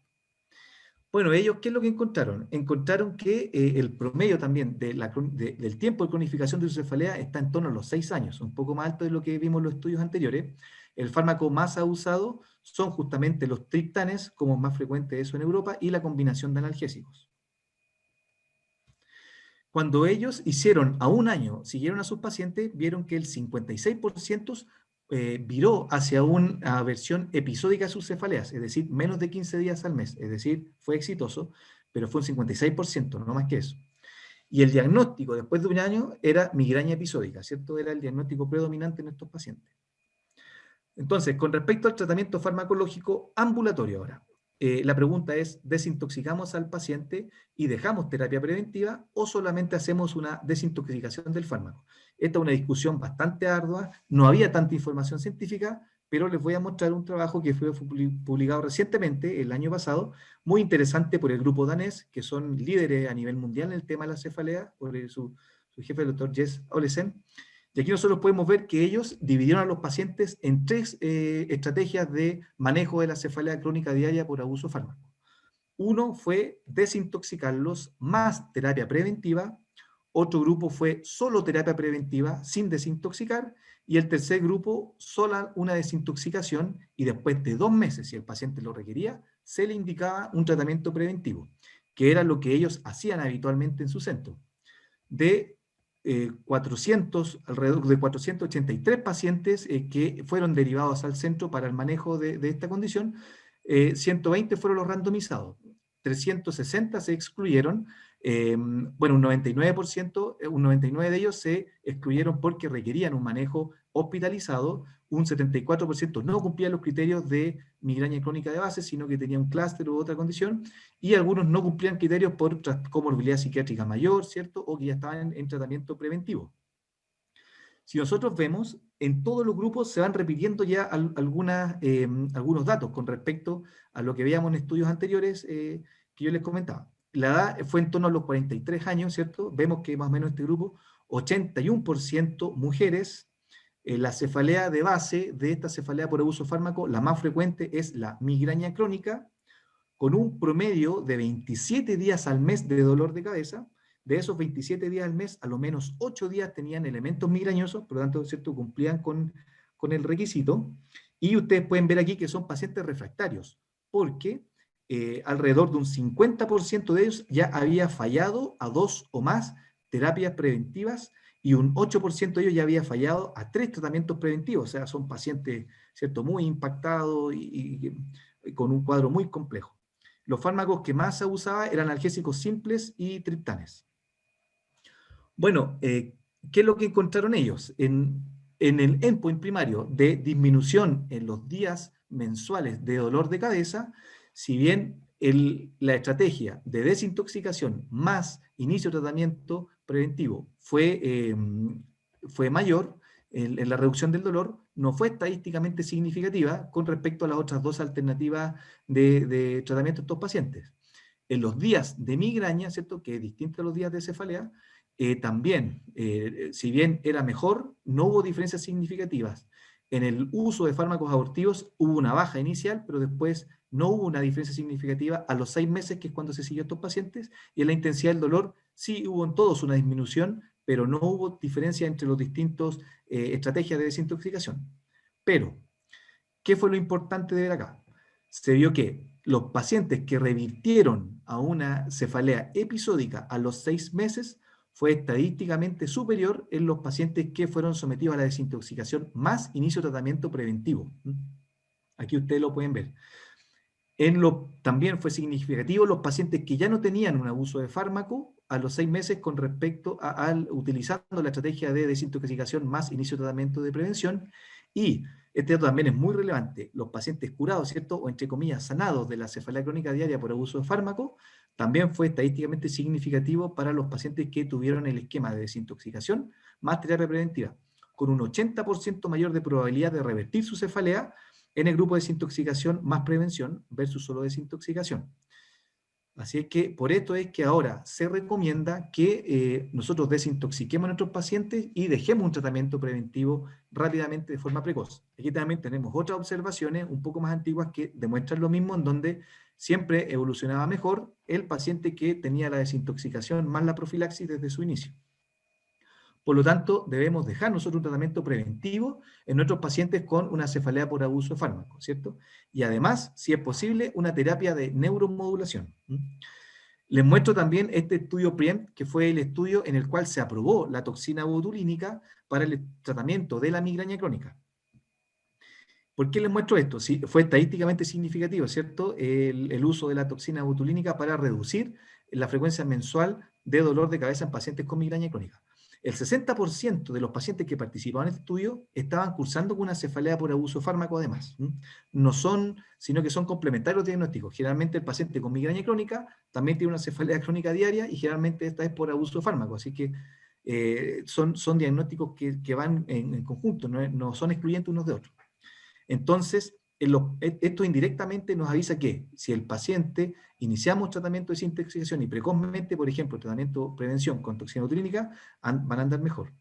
Bueno, ellos, ¿qué es lo que encontraron? Encontraron que el promedio también del tiempo de cronificación de su cefalea está en torno a los 6 años, un poco más alto de lo que vimos en los estudios anteriores. El fármaco más usado son justamente los triptanes, como más frecuente eso en Europa, y la combinación de analgésicos. Cuando ellos hicieron a un año, siguieron a sus pacientes, vieron que el 56% viró hacia una versión episódica de sus cefaleas, es decir, menos de 15 días al mes, es decir, fue exitoso, pero fue un 56%, no más que eso. Y el diagnóstico después de un año era migraña episódica, ¿cierto? Era el diagnóstico predominante en estos pacientes. Entonces, con respecto al tratamiento farmacológico ambulatorio ahora, la pregunta es, ¿desintoxicamos al paciente y dejamos terapia preventiva o solamente hacemos una desintoxicación del fármaco? Esta es una discusión bastante ardua, no había tanta información científica, pero les voy a mostrar un trabajo que fue publicado recientemente, el año pasado, muy interesante por el grupo danés, que son líderes a nivel mundial en el tema de la cefalea, por su jefe, el doctor Jes Olesen. Y aquí nosotros podemos ver que ellos dividieron a los pacientes en 3 estrategias de manejo de la cefalea crónica diaria por abuso de fármaco. Uno fue desintoxicarlos más terapia preventiva, otro grupo fue solo terapia preventiva sin desintoxicar, y el tercer grupo, sola una desintoxicación, y después de 2 meses, si el paciente lo requería, se le indicaba un tratamiento preventivo, que era lo que ellos hacían habitualmente en su centro. Alrededor de 483 pacientes que fueron derivados al centro para el manejo de esta condición, 120 fueron los randomizados, 360 se excluyeron, bueno, un 99%, un 99 de ellos se excluyeron porque requerían un manejo hospitalizado, un 74% no cumplían los criterios de migraña crónica de base, sino que tenía un clúster u otra condición, y algunos no cumplían criterios por comorbilidad psiquiátrica mayor, ¿cierto? O que ya estaban en tratamiento preventivo. Si nosotros vemos, en todos los grupos se van repitiendo ya algunos datos con respecto a lo que veíamos en estudios anteriores que yo les comentaba. La edad fue en torno a los 43 años, ¿cierto? Vemos que más o menos este grupo, 81% mujeres. La cefalea de base de esta cefalea por abuso de fármaco, la más frecuente es la migraña crónica, con un promedio de 27 días al mes de dolor de cabeza. De esos 27 días al mes, a lo menos 8 días tenían elementos migrañosos, por lo tanto, ¿cierto?, cumplían con el requisito. Y ustedes pueden ver aquí que son pacientes refractarios, porque alrededor de un 50% de ellos ya había fallado a 2 o más terapias preventivas, y un 8% de ellos ya había fallado a 3 tratamientos preventivos. O sea, son pacientes, ¿cierto?, muy impactados y con un cuadro muy complejo. Los fármacos que más se usaba eran analgésicos simples y triptanes. Bueno, ¿qué es lo que encontraron ellos? En el endpoint primario de disminución en los días mensuales de dolor de cabeza, si bien la estrategia de desintoxicación más inicio de tratamiento preventivo fue mayor en la reducción del dolor, no fue estadísticamente significativa con respecto a las otras 2 alternativas de tratamiento de estos pacientes. En los días de migraña, ¿cierto?, que es distinto a los días de cefalea, también, si bien era mejor, no hubo diferencias significativas. En el uso de fármacos abortivos hubo una baja inicial, pero después no hubo una diferencia significativa a los 6 meses, que es cuando se siguió a estos pacientes, y en la intensidad del dolor sí hubo en todos una disminución, pero no hubo diferencia entre los distintos estrategias de desintoxicación. Pero, ¿qué fue lo importante de ver acá? Se vio que los pacientes que revirtieron a una cefalea episódica a los 6 meses fue estadísticamente superior en los pacientes que fueron sometidos a la desintoxicación más inicio de tratamiento preventivo. Aquí ustedes lo pueden ver. También fue significativo los pacientes que ya no tenían un abuso de fármaco a los 6 meses con respecto utilizando la estrategia de desintoxicación más inicio de tratamiento de prevención. Y este dato también es muy relevante. Los pacientes curados, ¿cierto? O entre comillas, sanados de la cefalea crónica diaria por abuso de fármaco, también fue estadísticamente significativo para los pacientes que tuvieron el esquema de desintoxicación más terapia preventiva, con un 80% mayor de probabilidad de revertir su cefalea en el grupo de desintoxicación más prevención versus solo desintoxicación. Así es que por esto es que ahora se recomienda que nosotros desintoxiquemos a nuestros pacientes y dejemos un tratamiento preventivo rápidamente de forma precoz. Aquí también tenemos otras observaciones un poco más antiguas que demuestran lo mismo, en donde siempre evolucionaba mejor el paciente que tenía la desintoxicación más la profilaxis desde su inicio. Por lo tanto, debemos dejar nosotros un tratamiento preventivo en nuestros pacientes con una cefalea por abuso de fármacos, ¿cierto? Y además, si es posible, una terapia de neuromodulación. Les muestro también este estudio PREEMPT, que fue el estudio en el cual se aprobó la toxina botulínica para el tratamiento de la migraña crónica. ¿Por qué les muestro esto? Sí, fue estadísticamente significativo, ¿cierto? El uso de la toxina botulínica para reducir la frecuencia mensual de dolor de cabeza en pacientes con migraña crónica. El 60% de los pacientes que participaban en este estudio estaban cursando con una cefalea por abuso de fármaco además. No son, sino que son complementarios diagnósticos. Generalmente el paciente con migraña crónica también tiene una cefalea crónica diaria y generalmente esta es por abuso de fármaco. Así que son diagnósticos que van en conjunto, no son excluyentes unos de otros. Entonces, esto indirectamente nos avisa que si el paciente iniciamos tratamiento de desintoxicación y precozmente, por ejemplo, tratamiento prevención con toxina botulínica, van a andar mejor.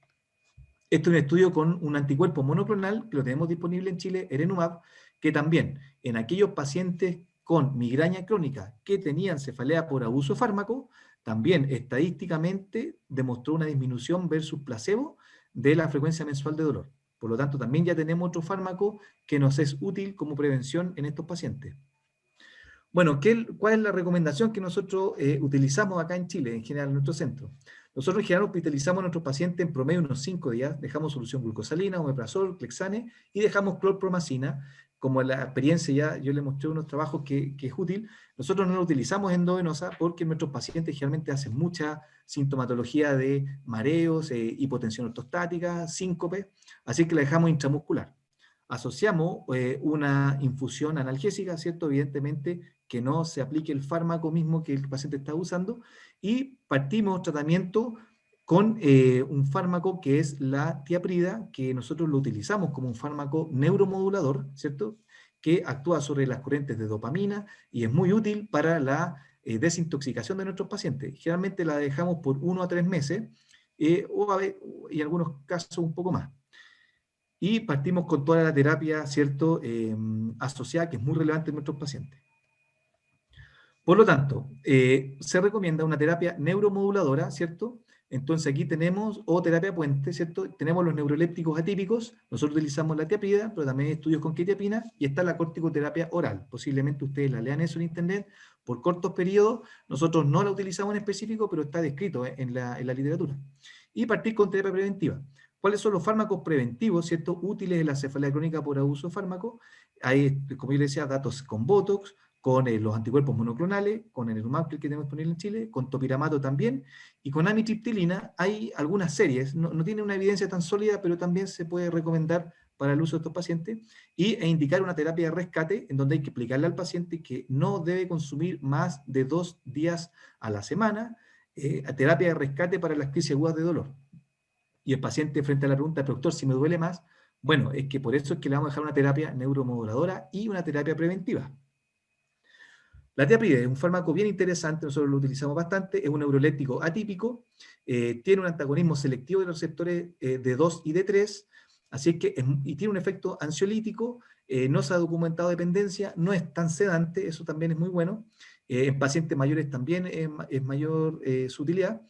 Esto es un estudio con un anticuerpo monoclonal que lo tenemos disponible en Chile, Erenumab, que también en aquellos pacientes con migraña crónica que tenían cefalea por abuso de fármaco, también estadísticamente demostró una disminución versus placebo de la frecuencia mensual de dolor. Por lo tanto, también ya tenemos otro fármaco que nos es útil como prevención en estos pacientes. Bueno, ¿cuál es la recomendación que nosotros utilizamos acá en Chile, en general en nuestro centro? Nosotros en general hospitalizamos a nuestros pacientes en promedio unos 5 días, dejamos solución glucosalina, omeprazol, clexane y dejamos clorpromacina. Como la experiencia ya, yo le mostré unos trabajos que es útil, nosotros no lo utilizamos endovenosa porque nuestros pacientes generalmente hacen mucha sintomatología de mareos, hipotensión ortostática, síncope, así que la dejamos intramuscular. Asociamos una infusión analgésica, ¿cierto? Evidentemente que no se aplique el fármaco mismo que el paciente está usando y partimos tratamiento con un fármaco que es la tiaprida, que nosotros lo utilizamos como un fármaco neuromodulador, ¿cierto? Que actúa sobre las corrientes de dopamina y es muy útil para la desintoxicación de nuestros pacientes. Generalmente la dejamos por 1 a 3 meses y en algunos casos un poco más. Y partimos con toda la terapia, ¿cierto? Asociada, que es muy relevante en nuestros pacientes. Por lo tanto, se recomienda una terapia neuromoduladora, ¿cierto? Entonces aquí tenemos, o terapia puente, ¿cierto? Tenemos los neurolépticos atípicos, nosotros utilizamos la tiaprida, pero también hay estudios con quetiapina, y está la corticoterapia oral. Posiblemente ustedes la lean eso en internet por cortos periodos, nosotros no la utilizamos en específico, pero está descrito en la literatura. Y partir con terapia preventiva. ¿Cuáles son los fármacos preventivos, ¿cierto? Útiles en la cefalea crónica por abuso de fármaco? Hay, como yo les decía, datos con Botox, con los anticuerpos monoclonales, con el Erenumab que tenemos disponible en Chile, con topiramato también, y con amitriptilina hay algunas series, no tiene una evidencia tan sólida, pero también se puede recomendar para el uso de estos pacientes, e indicar una terapia de rescate en donde hay que explicarle al paciente que no debe consumir más de 2 días a la semana, terapia de rescate para las crisis agudas de dolor. Y el paciente frente a la pregunta, doctor, si me duele más, bueno, es que por eso es que le vamos a dejar una terapia neuromoduladora y una terapia preventiva. La tiaprida es un fármaco bien interesante, nosotros lo utilizamos bastante, es un neuroléptico atípico, tiene un antagonismo selectivo de los receptores D2 y D3, así es que y tiene un efecto ansiolítico, no se ha documentado dependencia, no es tan sedante, eso también es muy bueno, en pacientes mayores también es mayor su utilidad,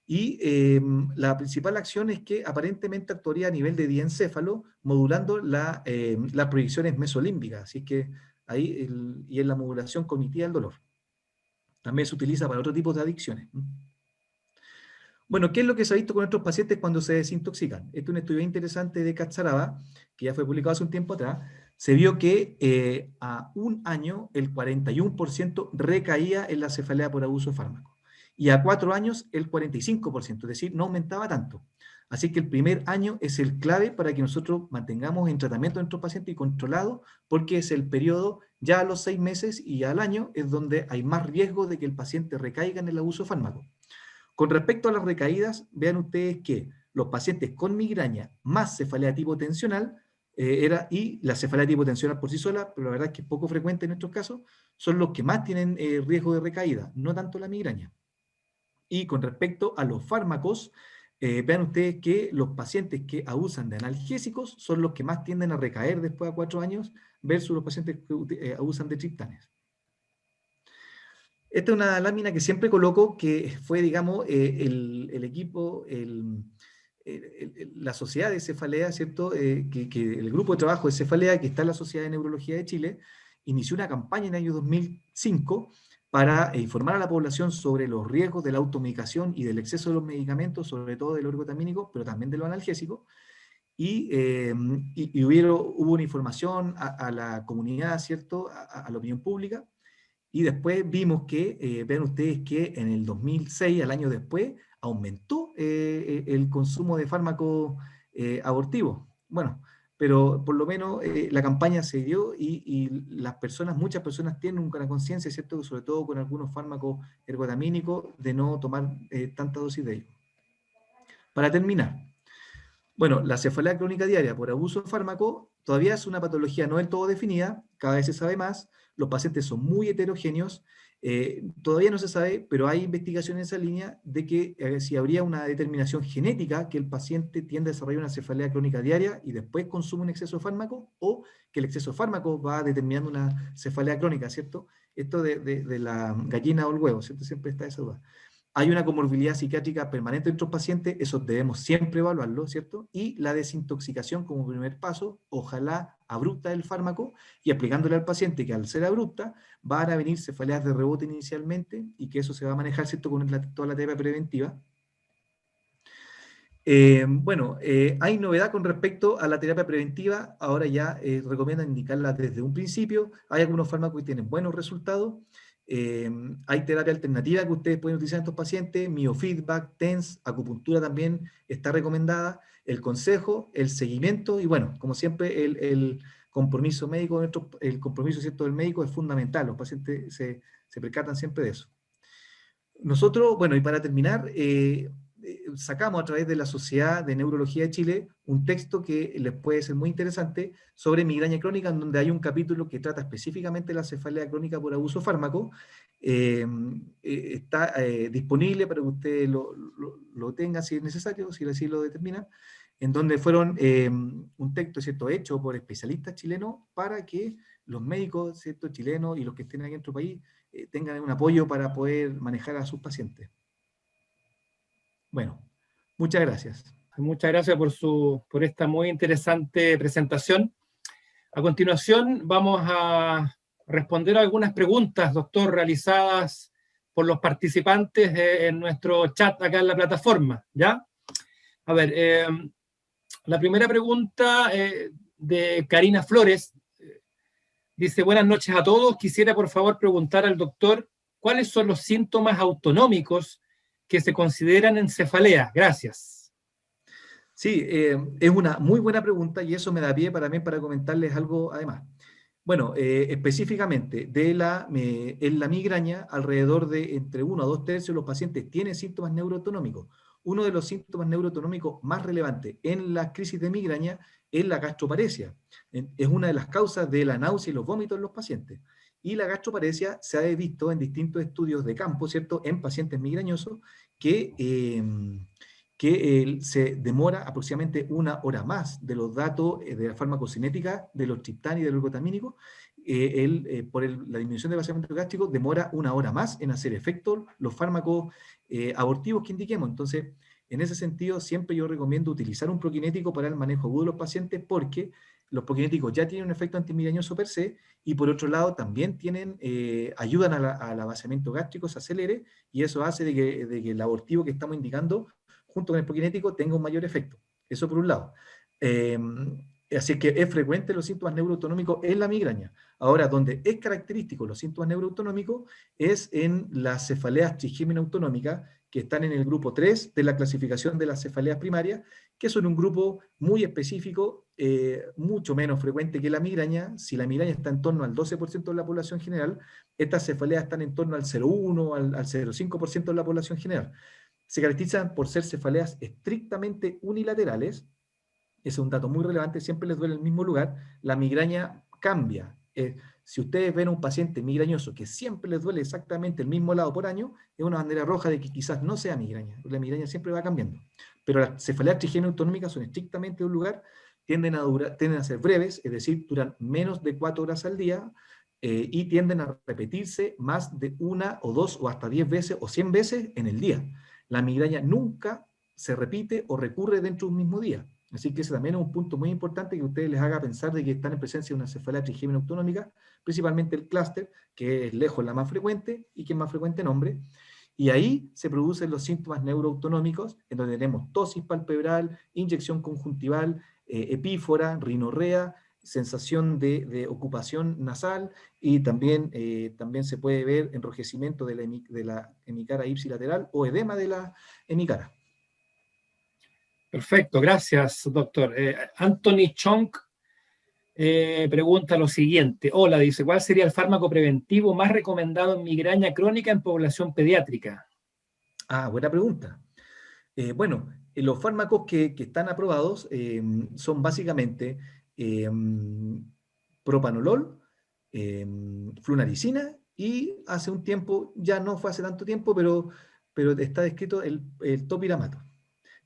y la principal acción es que aparentemente actuaría a nivel de diencéfalo, modulando las proyecciones mesolímbicas, así que ahí y en la modulación cognitiva del dolor. También se utiliza para otro tipo de adicciones. Bueno, ¿qué es lo que se ha visto con nuestros pacientes cuando se desintoxican? Este es un estudio interesante de Catzaraba, que ya fue publicado hace un tiempo atrás. Se vio que a un año el 41% recaía en la cefalea por abuso de fármacos. Y a 4 años el 45%, es decir, no aumentaba tanto. Así que el primer año es el clave para que nosotros mantengamos en tratamiento a nuestros pacientes y controlado, porque es el periodo ya a los 6 meses y al año es donde hay más riesgo de que el paciente recaiga en el abuso de fármacos. Con respecto a las recaídas, vean ustedes que los pacientes con migraña más cefalea tipo tensional, y la cefalea tipo tensional por sí sola, pero la verdad es que es poco frecuente en estos casos, son los que más tienen riesgo de recaída, no tanto la migraña. Y con respecto a los fármacos, vean ustedes que los pacientes que abusan de analgésicos son los que más tienden a recaer después de 4 años versus los pacientes que abusan de triptanes. Esta es una lámina que siempre coloco, que fue, digamos, el equipo, la sociedad de cefalea, ¿cierto? Que el grupo de trabajo de cefalea, que está en la Sociedad de Neurología de Chile, inició una campaña en el año 2005 para informar a la población sobre los riesgos de la automedicación y del exceso de los medicamentos, sobre todo del ergotamínico, pero también de los analgésicos. Hubo una información a la comunidad, ¿cierto? A la opinión pública. Y después vimos que, vean ustedes que en el 2006, al año después, aumentó el consumo de fármacos abortivos. Bueno, pero por lo menos la campaña se dio y muchas personas tienen una conciencia, ¿cierto? Sobre todo con algunos fármacos ergotamínicos, de no tomar tanta dosis de ellos. Para terminar, bueno, la cefalea crónica diaria por abuso de fármaco todavía es una patología no del todo definida, cada vez se sabe más, los pacientes son muy heterogéneos, todavía no se sabe, pero hay investigación en esa línea de que si habría una determinación genética que el paciente tiende a desarrollar una cefalea crónica diaria y después consume un exceso de fármaco, o que el exceso de fármaco va determinando una cefalea crónica, ¿cierto? Esto de la gallina o el huevo, ¿cierto? Siempre está esa duda. Hay una comorbilidad psiquiátrica permanente entre los pacientes, eso debemos siempre evaluarlo, ¿cierto? Y la desintoxicación como primer paso, ojalá abrupta del fármaco, y aplicándole al paciente que al ser abrupta van a venir cefaleas de rebote inicialmente, y que eso se va a manejar, ¿cierto?, con toda la terapia preventiva. Hay novedad con respecto a la terapia preventiva, ahora ya recomiendan indicarla desde un principio, hay algunos fármacos que tienen buenos resultados, hay terapia alternativa que ustedes pueden utilizar en estos pacientes, miofeedback, TENS, acupuntura también está recomendada, el consejo, el seguimiento y bueno, como siempre el compromiso médico, el compromiso, ¿cierto?, del médico es fundamental, los pacientes se percatan siempre de eso. Nosotros, bueno, y para terminar, sacamos a través de la Sociedad de Neurología de Chile un texto que les puede ser muy interesante sobre migraña crónica, en donde hay un capítulo que trata específicamente la cefalea crónica por abuso de fármaco. Está disponible para que ustedes lo tengan si es necesario, si así lo determinan, en donde fueron un texto, ¿cierto?, hecho por especialistas chilenos para que los médicos, ¿cierto?, chilenos y los que estén aquí en nuestro país tengan un apoyo para poder manejar a sus pacientes. Bueno, muchas gracias. Muchas gracias por esta muy interesante presentación. A continuación vamos a responder algunas preguntas, doctor, realizadas por los participantes en nuestro chat acá en la plataforma, ¿ya? A ver, la primera pregunta de Karina Flores dice: buenas noches a todos, quisiera por favor preguntar al doctor cuáles son los síntomas autonómicos que se consideran en cefalea. Gracias. Sí, es una muy buena pregunta y eso me da pie para mí para comentarles algo además. Bueno, específicamente en la migraña, alrededor de entre 1 a 2 tercios de los pacientes tienen síntomas neuroautonómicos. Uno de los síntomas neuroautonómicos más relevantes en la crisis de migraña es la gastroparesia. Es una de las causas de la náusea y los vómitos en los pacientes. Y la gastroparesia se ha visto en distintos estudios de campo, ¿cierto?, en pacientes migrañosos que se demora aproximadamente 1 hora más de los datos de la farmacocinética de los triptán y del ergotamínico. La disminución del vaciamiento gástrico demora 1 hora más en hacer efecto los fármacos abortivos que indiquemos. Entonces, en ese sentido, siempre yo recomiendo utilizar un prokinético para el manejo agudo de los pacientes porque los prokinéticos ya tienen un efecto antimigrañoso per se, y por otro lado también ayudan al avaciamiento gástrico, se acelere, y eso hace de que el abortivo que estamos indicando, junto con el prokinético, tenga un mayor efecto. Eso por un lado. Así que es frecuente los síntomas neuroautonómicos en la migraña. Ahora, donde es característico los síntomas neuroautonómicos es en las cefaleas trigémino autonómicas, que están en el grupo 3 de la clasificación de las cefaleas primarias, que son un grupo muy específico, mucho menos frecuente que la migraña. Si la migraña está en torno al 12% de la población general, estas cefaleas están en torno al 0,1, al 0,5% de la población general. Se caracterizan por ser cefaleas estrictamente unilaterales. Ese es un dato muy relevante, siempre les duele el mismo lugar. La migraña cambia. Si ustedes ven a un paciente migrañoso que siempre les duele exactamente el mismo lado por año, es una bandera roja de que quizás no sea migraña. La migraña siempre va cambiando. Pero las cefaleas trigémino autonómicas son estrictamente de un lugar, tienden a ser breves, es decir, duran menos de 4 horas al día, y tienden a repetirse más de 1 o 2 o hasta 10 veces o 100 veces en el día. La migraña nunca se repite o recurre dentro de un mismo día. Así que ese también es un punto muy importante que a ustedes les haga pensar de que están en presencia de una cefalea trigémino autonómica, principalmente el clúster, que es lejos la más frecuente y que es más frecuente en hombres. Y ahí se producen los síntomas neuroautonómicos, en donde tenemos tosis palpebral, inyección conjuntival, epífora, rinorrea, sensación de ocupación nasal, y también se puede ver enrojecimiento de la hemicara ipsilateral o edema de la hemicara. Perfecto, gracias, doctor. Anthony Chong pregunta lo siguiente. Hola, dice, ¿cuál sería el fármaco preventivo más recomendado en migraña crónica en población pediátrica? Buena pregunta. Bueno, los fármacos que están aprobados son básicamente propanolol, flunaricina, y hace un tiempo, ya no fue hace tanto tiempo, pero está descrito el topiramato.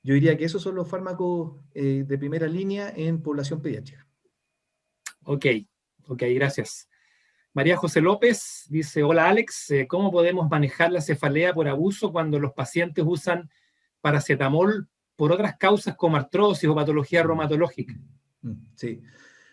Yo diría que esos son los fármacos de primera línea en población pediátrica. Ok, gracias. María José López dice, hola Alex, ¿cómo podemos manejar la cefalea por abuso cuando los pacientes usan paracetamol por otras causas como artrosis o patología reumatológica? Sí,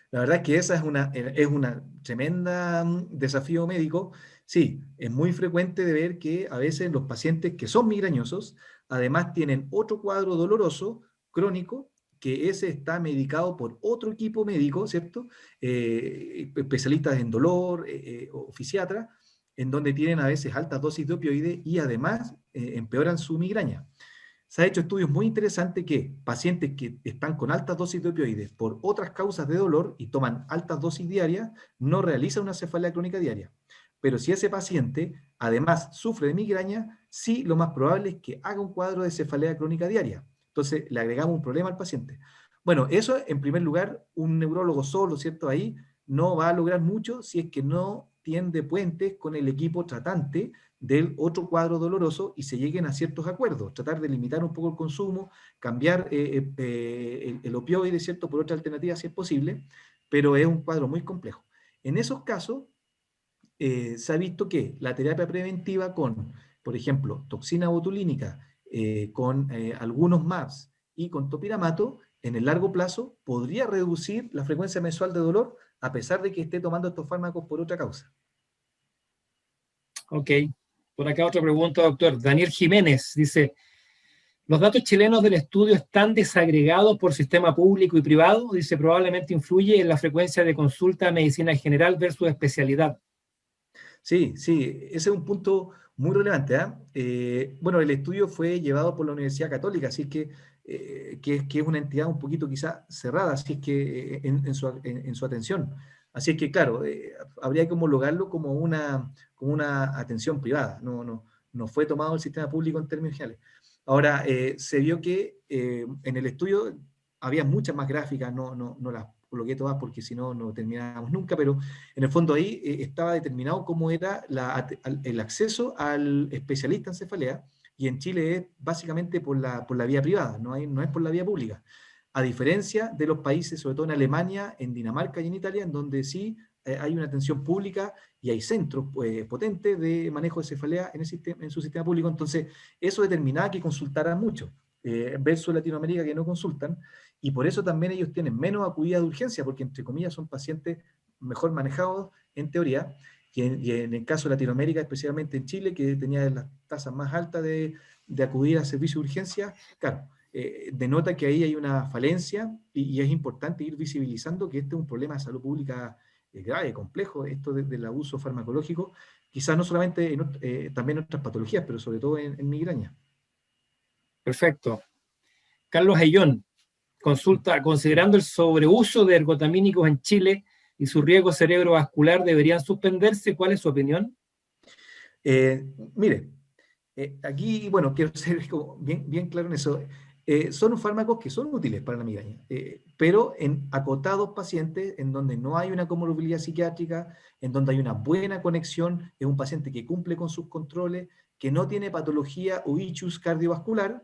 la verdad es que esa es una tremenda desafío médico. Sí, es muy frecuente de ver que a veces los pacientes que son migrañosos, además tienen otro cuadro doloroso, crónico, que ese está medicado por otro equipo médico, ¿cierto? Especialistas en dolor o fisiatra, en donde tienen a veces altas dosis de opioides y además empeoran su migraña. Se ha hecho estudios muy interesantes que pacientes que están con altas dosis de opioides por otras causas de dolor y toman altas dosis diarias, no realizan una cefalea crónica diaria. Pero si ese paciente además sufre de migraña, sí, lo más probable es que haga un cuadro de cefalea crónica diaria. Entonces le agregamos un problema al paciente. Bueno, eso en primer lugar, un neurólogo solo, ¿cierto? Ahí no va a lograr mucho si es que no tiende puentes con el equipo tratante del otro cuadro doloroso y se lleguen a ciertos acuerdos, tratar de limitar un poco el consumo, cambiar el opioide, ¿cierto?, por otra alternativa si es posible, pero es un cuadro muy complejo. En esos casos, se ha visto que la terapia preventiva con, por ejemplo, toxina botulínica, con algunos MABs y con topiramato, en el largo plazo podría reducir la frecuencia mensual de dolor a pesar de que esté tomando estos fármacos por otra causa. Ok, por acá otra pregunta, doctor. Daniel Jiménez dice, ¿los datos chilenos del estudio están desagregados por sistema público y privado? Dice, probablemente influye en la frecuencia de consulta a medicina general versus especialidad. Sí, ese es un punto muy relevante. Bueno, el estudio fue llevado por la Universidad Católica, así que es una entidad un poquito quizá cerrada, así es que en su atención. Así es que, claro, habría que homologarlo como una atención privada, no fue tomado el sistema público en términos generales. Ahora, se vio que en el estudio había muchas más gráficas, no las coloqué todas porque si no, no terminábamos nunca, pero en el fondo ahí estaba determinado cómo era el acceso al especialista en cefalea, y en Chile es básicamente por la vía privada, no es por la vía pública. A diferencia de los países, sobre todo en Alemania, en Dinamarca y en Italia, en donde sí hay una atención pública y hay centros potentes de manejo de cefalea en su sistema público. Entonces, eso determinaba que consultaran mucho, versus Latinoamérica que no consultan. y por eso también ellos tienen menos acudida de urgencia, porque entre comillas son pacientes mejor manejados en teoría, y en el caso de Latinoamérica, especialmente en Chile, que tenía las tasas más altas de acudir a servicio de urgencia, claro, denota que ahí hay una falencia y es importante ir visibilizando que este es un problema de salud pública grave, complejo, esto del abuso farmacológico, quizás no solamente también en otras patologías, pero sobre todo en migraña. Perfecto. Carlos Ayllón consulta, considerando el sobreuso de ergotamínicos en Chile y su riesgo cerebrovascular, ¿deberían suspenderse? ¿Cuál es su opinión? Mire, aquí, bueno, quiero ser como bien claro en eso. Son fármacos que son útiles para la migraña, pero en acotados pacientes en donde no hay una comorbilidad psiquiátrica, en donde hay una buena conexión, es un paciente que cumple con sus controles, que no tiene patología o ictus cardiovascular,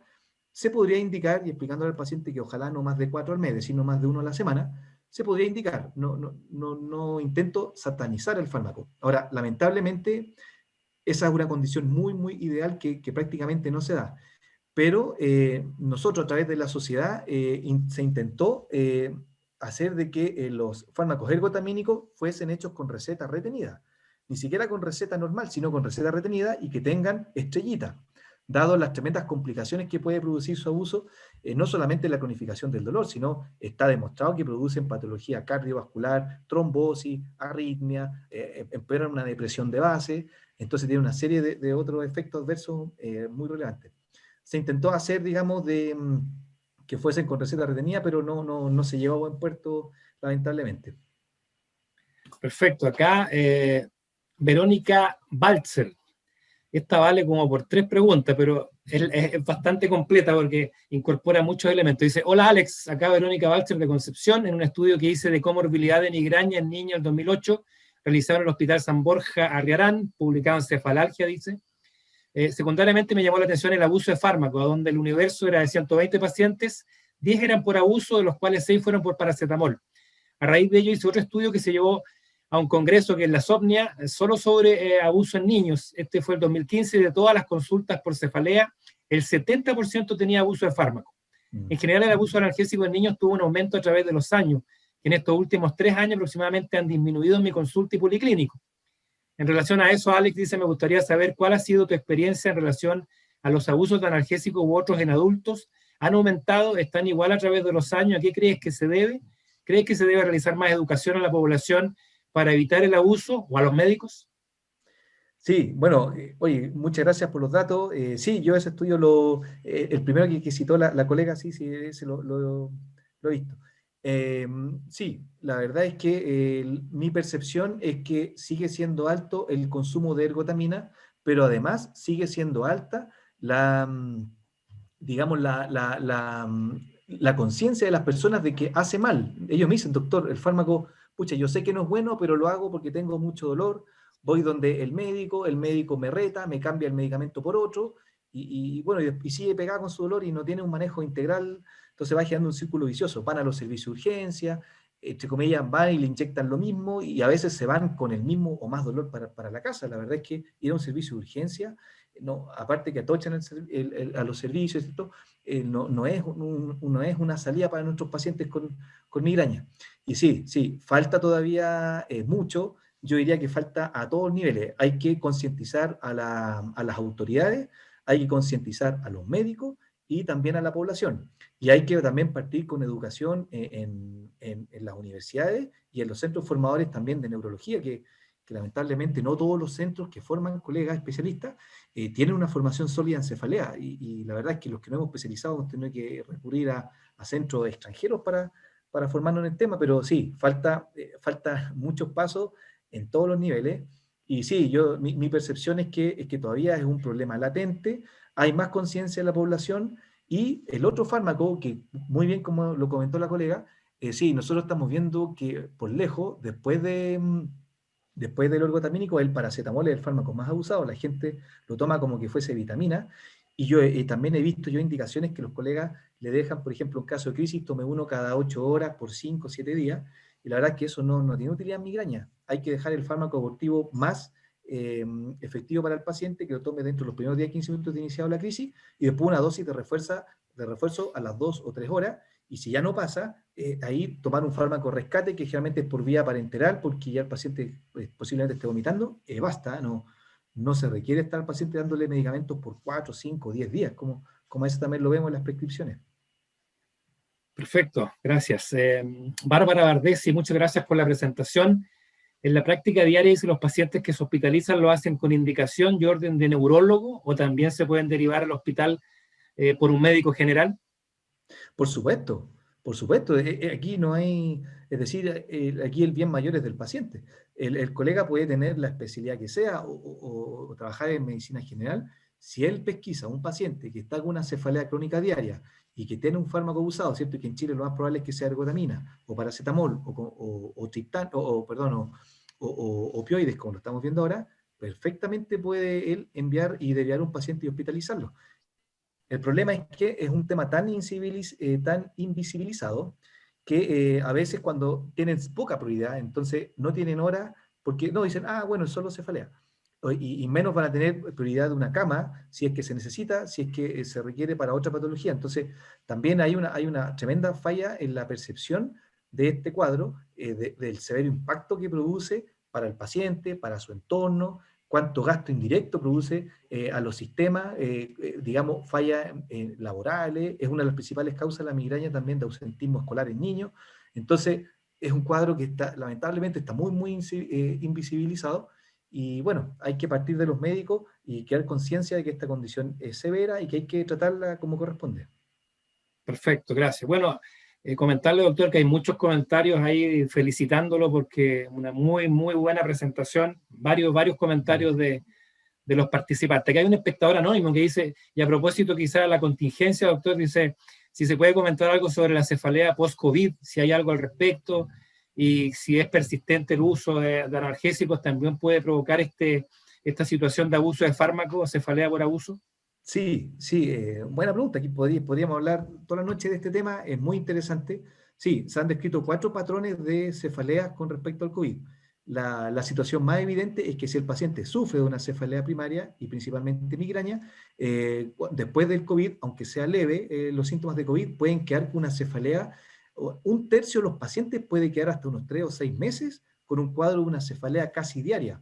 se podría indicar, y explicándole al paciente que ojalá no más de 4 al mes, sino más de 1 a la semana, se podría indicar. No intento satanizar el fármaco. Ahora, lamentablemente, esa es una condición muy ideal que prácticamente no se da. Pero nosotros a través de la sociedad se intentó hacer de que los fármacos ergotamínicos fuesen hechos con receta retenida. Ni siquiera con receta normal, sino con receta retenida y que tengan estrellita. Dado las tremendas complicaciones que puede producir su abuso, no solamente la cronificación del dolor, sino está demostrado que producen patología cardiovascular, trombosis, arritmia, empeoran una depresión de base, entonces tiene una serie de otros efectos adversos muy relevantes. Se intentó hacer, digamos, que fuesen con receta retenida, pero no se llevó a buen puerto, lamentablemente. Perfecto. Acá, Verónica Baltzer. Esta vale como por 3 preguntas, pero es bastante completa porque incorpora muchos elementos. Dice, hola Alex, acá Verónica Baltzer de Concepción, en un estudio que hice de comorbilidad de migraña en niños en 2008, realizado en el Hospital San Borja Arriarán, publicado en Cefalalgia, dice. Secundariamente me llamó la atención el abuso de fármacos, donde el universo era de 120 pacientes, 10 eran por abuso, de los cuales 6 fueron por paracetamol. A raíz de ello hice otro estudio que se llevó a un congreso que es la SOPNIA, solo sobre abuso en niños. Este fue el 2015, de todas las consultas por cefalea, el 70% tenía abuso de fármaco. En general, el abuso analgésico en niños tuvo un aumento a través de los años, que en estos últimos 3 años aproximadamente han disminuido en mi consulta y policlínico. En relación a eso, Alex dice, me gustaría saber cuál ha sido tu experiencia en relación a los abusos de analgésicos u otros en adultos. ¿Han aumentado? ¿Están igual a través de los años? ¿A qué crees que se debe? ¿Crees que se debe realizar más educación a la población para evitar el abuso o a los médicos? Sí, bueno, oye, muchas gracias por los datos. Sí, yo ese estudio, el primero que citó la colega, sí, ese lo he visto. Sí, la verdad es que mi percepción es que sigue siendo alto el consumo de ergotamina, pero además sigue siendo alta digamos, la conciencia de las personas de que hace mal. Ellos me dicen, doctor, el fármaco, pucha, yo sé que no es bueno, pero lo hago porque tengo mucho dolor. Voy donde el médico me reta, me cambia el medicamento por otro, bueno, y sigue pegado con su dolor y no tiene un manejo integral, entonces va generando un círculo vicioso. Van a los servicios de urgencia, entre comillas, van y le inyectan lo mismo, y a veces se van con el mismo o más dolor para la casa. La verdad es que ir a un servicio de urgencia, no, aparte que atochan a los servicios, no es una salida para nuestros pacientes con migraña. Y sí, falta todavía mucho. Yo diría que falta a todos niveles. Hay que concientizar a las autoridades, hay que concientizar a los médicos y también a la población. Y hay que también partir con educación en las universidades y en los centros formadores también de neurología, que lamentablemente no todos los centros que forman colegas especialistas tienen una formación sólida en cefalea. Y la verdad es que los que no hemos especializado hemos tenido que recurrir a centros extranjeros para formarnos en el tema, pero sí, falta muchos pasos en todos los niveles. Y sí, mi percepción es que todavía es un problema latente, hay más conciencia en la población, y el otro fármaco, que muy bien como lo comentó la colega, sí, nosotros estamos viendo que por lejos, después del ergotamínico, el paracetamol es el fármaco más abusado, la gente lo toma como que fuese vitamina, y yo también he visto indicaciones que los colegas le dejan, por ejemplo, en caso de crisis, tome uno cada 8 horas por 5 o 7 días, y la verdad es que eso no tiene utilidad en migraña. Hay que dejar el fármaco abortivo más efectivo para el paciente, que lo tome dentro de los primeros 10-15 minutos de iniciado la crisis, y después una dosis de refuerzo a las 2 o 3 horas, Y si ya no pasa, ahí tomar un fármaco rescate, que generalmente es por vía parenteral, porque ya el paciente posiblemente esté vomitando, basta, no se requiere estar al paciente dándole medicamentos por 4, 5, 10 días, como eso también lo vemos en las prescripciones. Perfecto, gracias. Bárbara Bardesi, muchas gracias por la presentación. En la práctica diaria, dice, los pacientes que se hospitalizan lo hacen con indicación y orden de neurólogo, o también se pueden derivar al hospital por un médico general. Por supuesto, por supuesto. Aquí no hay, es decir, aquí el bien mayor es del paciente. El colega puede tener la especialidad que sea o trabajar en medicina general. Si él pesquisa a un paciente que está con una cefalea crónica diaria y que tiene un fármaco usado, ¿cierto? Y que en Chile lo más probable es que sea ergotamina o paracetamol o triptán, perdón, o opioides, como lo estamos viendo ahora, perfectamente puede él enviar y derivar a un paciente y hospitalizarlo. El problema es que es un tema tan invisibilizado que a veces cuando tienen poca prioridad, entonces no tienen hora, porque no dicen, bueno, es solo cefalea. Y menos van a tener prioridad de una cama si es que se necesita, si es que se requiere para otra patología. Entonces, también hay una tremenda falla en la percepción de este cuadro, del severo impacto que produce para el paciente, para su entorno, cuánto gasto indirecto produce a los sistemas, digamos, fallas laborales, es una de las principales causas de la migraña también de ausentismo escolar en niños. Entonces, es un cuadro que lamentablemente está muy invisibilizado y bueno, hay que partir de los médicos y crear conciencia de que esta condición es severa y que hay que tratarla como corresponde. Perfecto, gracias. Bueno, comentarle, doctor, que hay muchos comentarios ahí felicitándolo porque una muy buena presentación, varios comentarios de los participantes. Aquí hay un espectador anónimo que dice, y a propósito quizá de la contingencia, doctor, dice, si se puede comentar algo sobre la cefalea post-COVID, si hay algo al respecto, y si es persistente el uso de analgésicos, también puede provocar esta situación de abuso de fármacos, cefalea por abuso. Sí, buena pregunta. Aquí podríamos hablar toda la noche de este tema, es muy interesante. Sí, se han descrito 4 patrones de cefaleas con respecto al COVID. La situación más evidente es que si el paciente sufre de una cefalea primaria y principalmente migraña, después del COVID, aunque sea leve, los síntomas de COVID pueden quedar con una cefalea. Un tercio de los pacientes puede quedar hasta unos 3 o 6 meses con un cuadro de una cefalea casi diaria.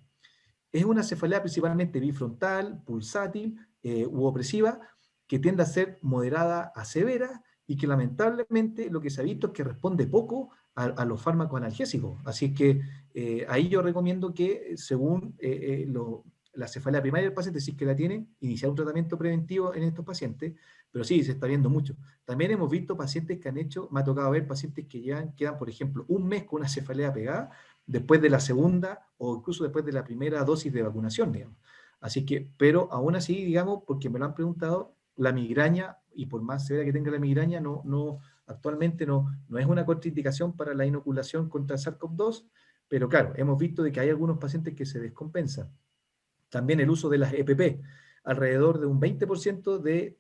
Es una cefalea principalmente bifrontal, pulsátil u opresiva, que tiende a ser moderada a severa y que lamentablemente lo que se ha visto es que responde poco a los fármacos analgésicos. Así que ahí yo recomiendo que según la cefalea primaria del paciente, si es que la tiene, iniciar un tratamiento preventivo en estos pacientes, pero sí, se está viendo mucho. También hemos visto pacientes que han hecho, me ha tocado ver pacientes que quedan, por ejemplo, un mes con una cefalea pegada, después de la segunda o incluso después de la primera dosis de vacunación, digamos. Así que, pero aún así, digamos, porque me lo han preguntado, la migraña, y por más severa que tenga la migraña, actualmente no es una contraindicación para la inoculación contra SARS-CoV-2, pero claro, hemos visto de que hay algunos pacientes que se descompensan. También el uso de las EPP, alrededor de un 20% de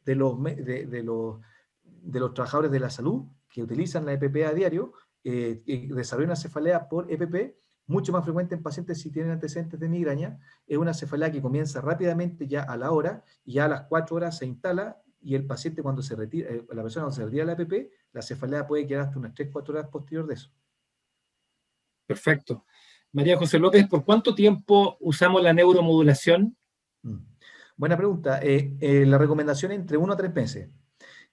los trabajadores de la salud que utilizan la EPP a diario desarrollan una cefalea por EPP, mucho más frecuente en pacientes si tienen antecedentes de migraña. Es una cefalea que comienza rápidamente ya a la hora, y ya a las 4 horas se instala, y el paciente cuando se retira, la persona cuando se retira la EPP, la cefalea puede quedar hasta unas 3-4 horas posterior de eso. Perfecto. María José López, ¿por cuánto tiempo usamos la neuromodulación? Mm. Buena pregunta. La recomendación es entre 1 a 3 meses.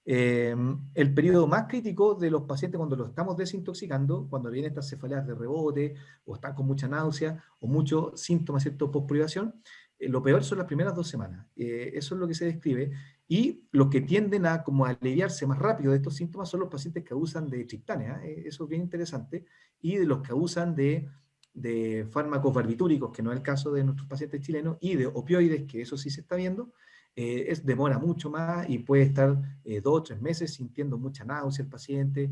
El periodo más crítico de los pacientes cuando los estamos desintoxicando, cuando vienen estas cefaleas de rebote o están con mucha náusea o muchos síntomas, ¿cierto?, post-privación, lo peor son las primeras 2 semanas. Eso es lo que se describe. Y los que tienden a como a aliviarse más rápido de estos síntomas son los pacientes que abusan de triptania. Eso es bien interesante. Y de los que abusan de fármacos barbitúricos, que no es el caso de nuestros pacientes chilenos, y de opioides, que eso sí se está viendo. Demora mucho más y puede estar 2 o 3 meses sintiendo mucha náusea el paciente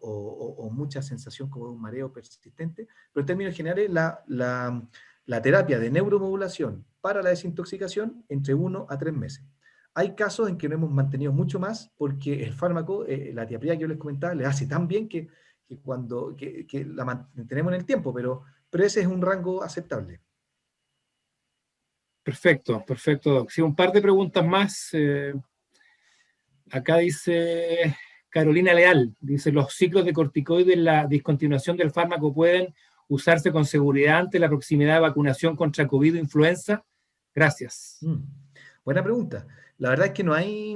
o mucha sensación como de un mareo persistente, pero en términos generales la terapia de neuromodulación para la desintoxicación entre 1 a 3 meses. Hay casos en que no hemos mantenido mucho más porque el fármaco, la tiapría que yo les comentaba, le hace tan bien que la mantenemos en el tiempo, pero ese es un rango aceptable. Perfecto, perfecto. Sí, un par de preguntas más. Acá dice, Carolina Leal dice, los ciclos de corticoides en la discontinuación del fármaco pueden usarse con seguridad ante la proximidad de vacunación contra COVID o influenza. Gracias. Buena pregunta. La verdad es que no hay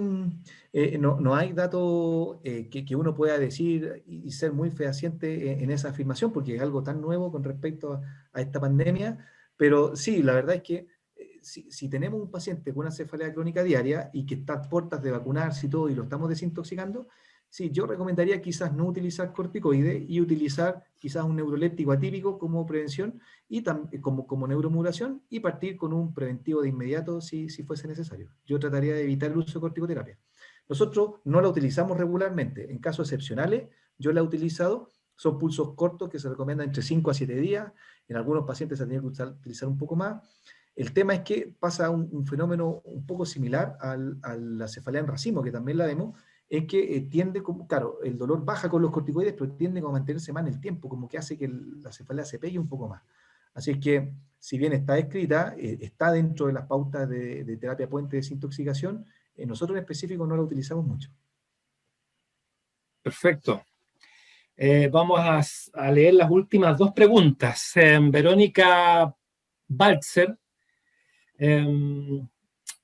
datos que uno pueda decir y ser muy fehaciente en esa afirmación, porque es algo tan nuevo con respecto a esta pandemia. Pero sí, la verdad es que si tenemos un paciente con una cefalea crónica diaria y que está a puertas de vacunarse y todo, y lo estamos desintoxicando, sí, yo recomendaría quizás no utilizar corticoides y utilizar quizás un neuroléptico atípico como prevención y como neuromodulación, y partir con un preventivo de inmediato si fuese necesario. Yo trataría de evitar el uso de corticoterapia. Nosotros no la utilizamos regularmente. En casos excepcionales, yo la he utilizado. Son pulsos cortos que se recomiendan entre 5 a 7 días. En algunos pacientes se tiene que utilizar un poco más. El tema es que pasa un fenómeno un poco similar a la cefalea en racimo, que también la vemos, es que claro, el dolor baja con los corticoides, pero tiende a mantenerse más en el tiempo, como que hace que la cefalea se pegue un poco más. Así es que, si bien está escrita, está dentro de las pautas de terapia puente de desintoxicación, nosotros en específico no la utilizamos mucho. Perfecto. Vamos a leer las últimas dos preguntas. Verónica Baltzer.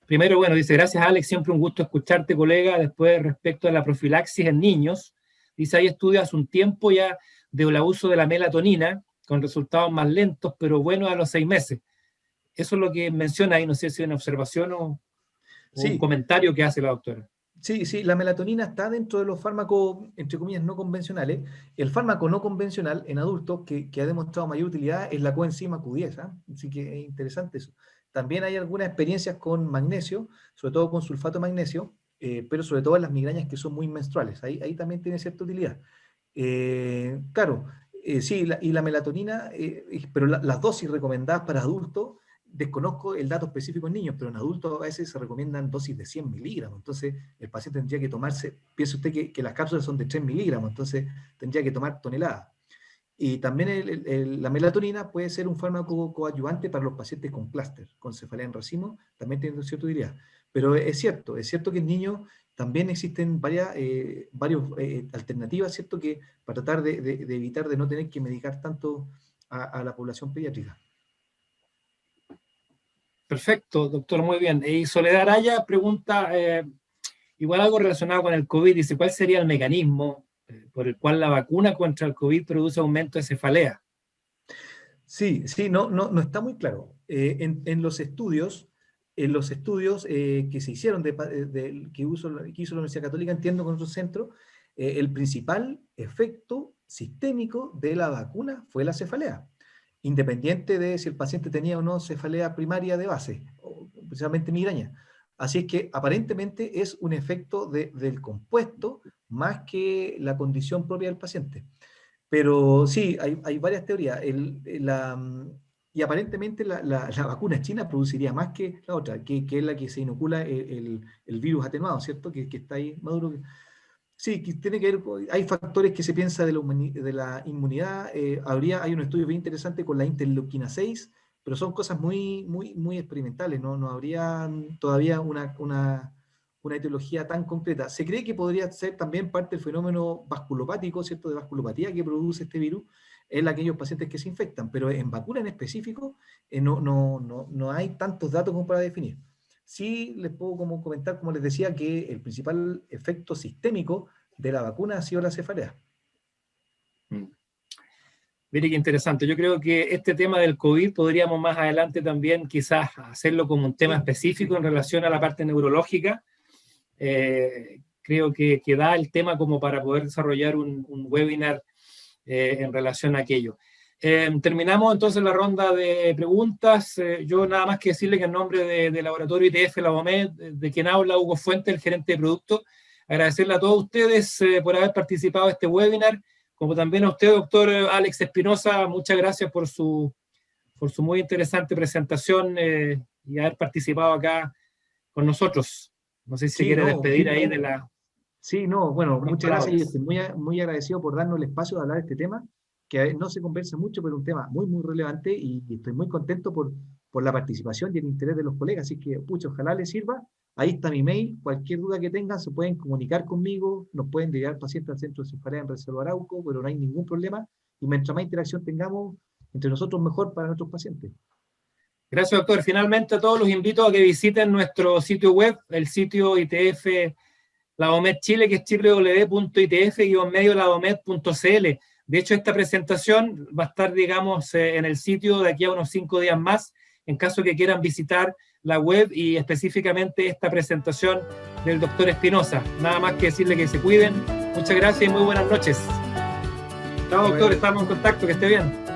Primero, bueno, dice, gracias Alex, siempre un gusto escucharte, colega. Después, respecto a la profilaxis en niños, dice, hay estudios hace un tiempo ya del abuso de la melatonina, con resultados más lentos, pero buenos a los 6 meses. Eso es lo que menciona ahí, no sé si es una observación o un Sí, comentario que hace la doctora. sí, la melatonina está dentro de los fármacos, entre comillas, no convencionales. El fármaco no convencional en adultos que ha demostrado mayor utilidad es la coenzima Q10, ¿eh? Así que es interesante eso. También hay algunas experiencias con magnesio, sobre todo con sulfato de magnesio, pero sobre todo en las migrañas que son muy menstruales. Ahí también tiene cierta utilidad. Claro, sí, y la melatonina, pero las dosis recomendadas para adultos, desconozco el dato específico en niños, pero en adultos a veces se recomiendan dosis de 100 miligramos. Entonces, el paciente tendría que tomarse, piense usted que las cápsulas son de 3 miligramos, entonces tendría que tomar toneladas. Y también la melatonina puede ser un fármaco coadyuvante para los pacientes con clúster, con cefalea en racimo, también tiene cierta utilidad. Pero es cierto que en niños también existen varias alternativas, ¿cierto? Que para tratar de evitar de no tener que medicar tanto a la población pediátrica. Perfecto, doctor, muy bien. Y Soledad Araya pregunta, igual algo relacionado con el COVID, dice, ¿cuál sería el mecanismo por el cual la vacuna contra el COVID produce aumento de cefalea? Sí, no está muy claro. En los estudios que se hicieron que hizo la Universidad Católica, entiendo con otros centros, el principal efecto sistémico de la vacuna fue la cefalea, independiente de si el paciente tenía o no cefalea primaria de base, o precisamente migraña. Así es que aparentemente es un efecto del compuesto más que la condición propia del paciente. Pero sí, hay varias teorías. Y aparentemente la vacuna china produciría más que la otra, que es la que se inocula el virus atenuado, ¿cierto? Que está ahí maduro. Sí, que tiene que ver, hay factores que se piensa de la inmunidad. Hay un estudio bien interesante con la interleuquina 6, pero son cosas muy experimentales, ¿no? No habría todavía una etiología tan concreta. Se cree que podría ser también parte del fenómeno vasculopático, ¿cierto? De vasculopatía que produce este virus en aquellos pacientes que se infectan, pero en vacuna en específico no hay tantos datos como para definir. Sí les puedo como comentar, como les decía, que el principal efecto sistémico de la vacuna ha sido la cefalea. Mire qué interesante. Yo creo que este tema del COVID podríamos más adelante también quizás hacerlo como un tema específico en relación a la parte neurológica. Creo que da el tema como para poder desarrollar un webinar en relación a aquello. Terminamos entonces la ronda de preguntas. Yo nada más que decirle que en nombre de Laboratorio ITF La Bomet, de quien habla Hugo Fuente, el gerente de producto, agradecerle a todos ustedes por haber participado en este webinar, como también a usted, doctor Alex Espinosa, muchas gracias por su muy interesante presentación y haber participado acá con nosotros. No sé si se Sí, quiere no, despedir ahí de la... sí, no, bueno, Unas muchas gracias y palabras. estoy muy agradecido por darnos el espacio de hablar de este tema, que no se conversa mucho, pero un tema muy relevante y estoy muy contento por la participación y el interés de los colegas. Así que, pucha, ojalá les sirva Ahí está mi mail, cualquier duda que tengan se pueden comunicar conmigo, nos pueden llevar pacientes al centro de cefalea en Reserva Arauco, pero no hay ningún problema, y mientras más interacción tengamos entre nosotros, mejor para nuestros pacientes. Gracias, doctor. Finalmente, a todos los invito a que visiten nuestro sitio web, el sitio ITF Lavomed Chile, que es www.itf-lavomed.cl. De hecho, esta presentación va a estar, digamos, en el sitio de aquí a unos 5 días más, en caso que quieran visitar la web y específicamente esta presentación del doctor Espinosa. Nada más que decirle que se cuiden. Muchas gracias y muy buenas noches. Chao, doctor. Estamos en contacto. Que esté bien.